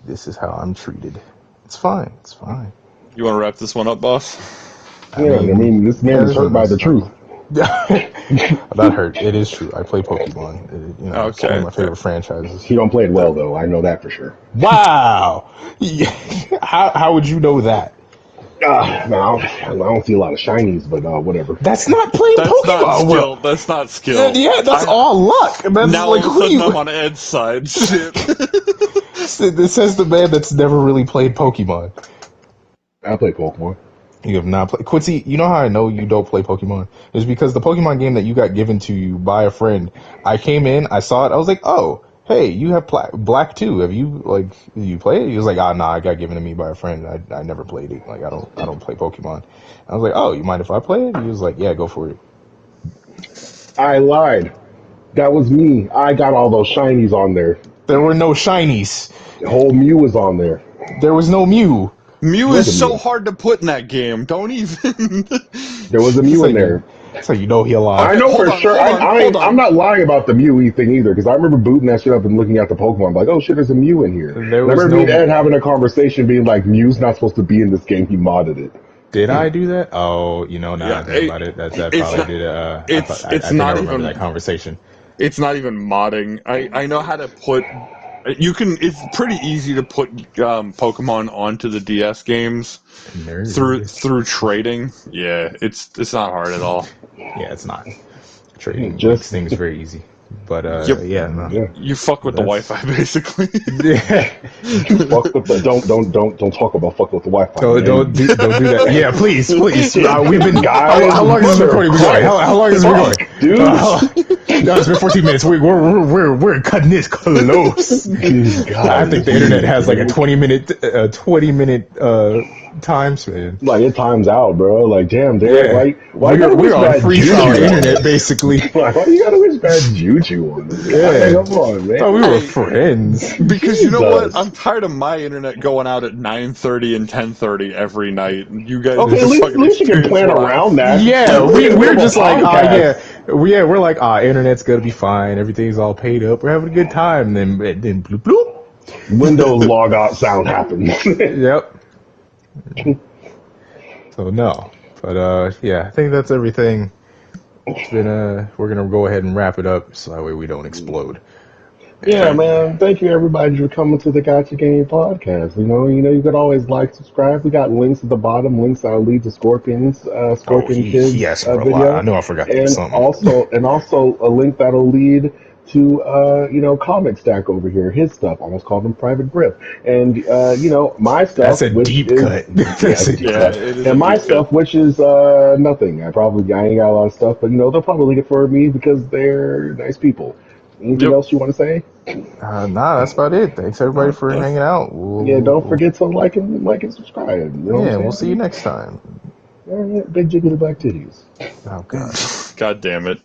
This is how I'm treated. It's fine. It's fine. You want to wrap this one up, boss? I Yeah, I mean, mean, this man yeah, is there's hurt nothing by else the to talk truth. about. Not hurt. It is true. I play Pokemon. It's one of Okay. my favorite franchises. He don't play it well though. I know that for sure. Wow. Yeah. How would you know that? No, I don't see a lot of shinies, but whatever. That's not playing That's not Pokemon well. skill. That's not skill. Yeah, that's I all luck. That's Now all like of a who sudden you. I'm on Ed's side. Shit. This says the man that's never really played Pokemon. I play Pokemon. You have not played Quincy. You know how I know you don't play Pokemon? It's because the Pokemon game that you got given to you by a friend. I came in, I saw it, I was like, oh, hey, you have Black too. Have you did you play it? He was like, ah, nah, I got given to me by a friend. I never played it. Like I don't play Pokemon. I was like, oh, you mind if I play it? He was like, yeah, go for it. I lied. That was me. I got all those shinies on there. There were no shinies. The whole Mew was on there. There was no Mew. Mew There was is a so Mew. hard to put in that game. Don't even. There was a That's Mew how in you. there. That's how you know he alive. I Okay, know hold for on, sure. hold on, hold I'm on. not lying about the Mew thing either because I remember booting that shit up and looking at the Pokemon like, oh shit, there's a Mew in here. And There I was remember me and no. Ed having a conversation, being like, Mew's not supposed to be in this game. He modded it. Did I do that? Oh, now Yeah, I think about it. That it's probably not. did. It's I think I not remember even. that conversation. It's not even modding. I know how to put. You can. It's pretty easy to put Pokemon onto the DS games Nerd. through trading. Yeah, it's not hard at all. Yeah, it's not. Trading makes Just things very easy. But Yep. yeah, no. yeah. You fuck with the That's Wi-Fi basically. yeah. You fuck with the don't talk about fuck with the Wi-Fi, Don't man. do that. Yeah, please, please. We've been Guys, how long has this recording been going? motherfucker, How long has it been going? fuck, dude. No, it's been 14 minutes. We're cutting this close. I God, think the internet geez, has like a man. 20-minute time span. Like it times out, bro. Like, damn, Derek, Yeah, why you gotta we're wish on bad free trial juju on internet us? basically. Like, why you gotta wish bad juju on us, guy? Yeah, Come on, thought we man. were Hey, friends. because you know what? I'm Jesus. tired of my internet going out at 9:30 and 10:30 every night. And you guys Okay, get to at fucking least you can experience plan what I. around that. Yeah, Like, we're in the middle we're of a just like podcast. we're like internet's gonna be fine. Everything's all paid up. We're having a good time. Then bloop bloop. Windows log out sound happens. Yep. So no, but yeah, I think that's everything. It's been we're gonna go ahead and wrap it up so that way we don't explode. Yeah, Okay. And man. Thank you everybody for coming to the Gotcha Gang podcast. You could always like, subscribe. We got links at the bottom, links that'll lead to oh, Scorpion he Kids asked for a lot. I video, know I forgot to do and something. also a link that'll lead to Comic Stack over here, his stuff. Almost called him Private Grip, and my That's stuff, a which deep is cut. yeah, That's it's a a deep Yeah, cut, it is a and my deep cut. stuff, which is nothing. I ain't got a lot of stuff, but they'll probably link it for me because they're nice people. Anything Yep. else you want to say? Nah, that's about it. Thanks everybody for That's hanging out. Yeah, don't forget to like and subscribe. You know what Yeah, I'm we'll see you saying? next time. All right, big jiggly black titties. Oh God. God damn it.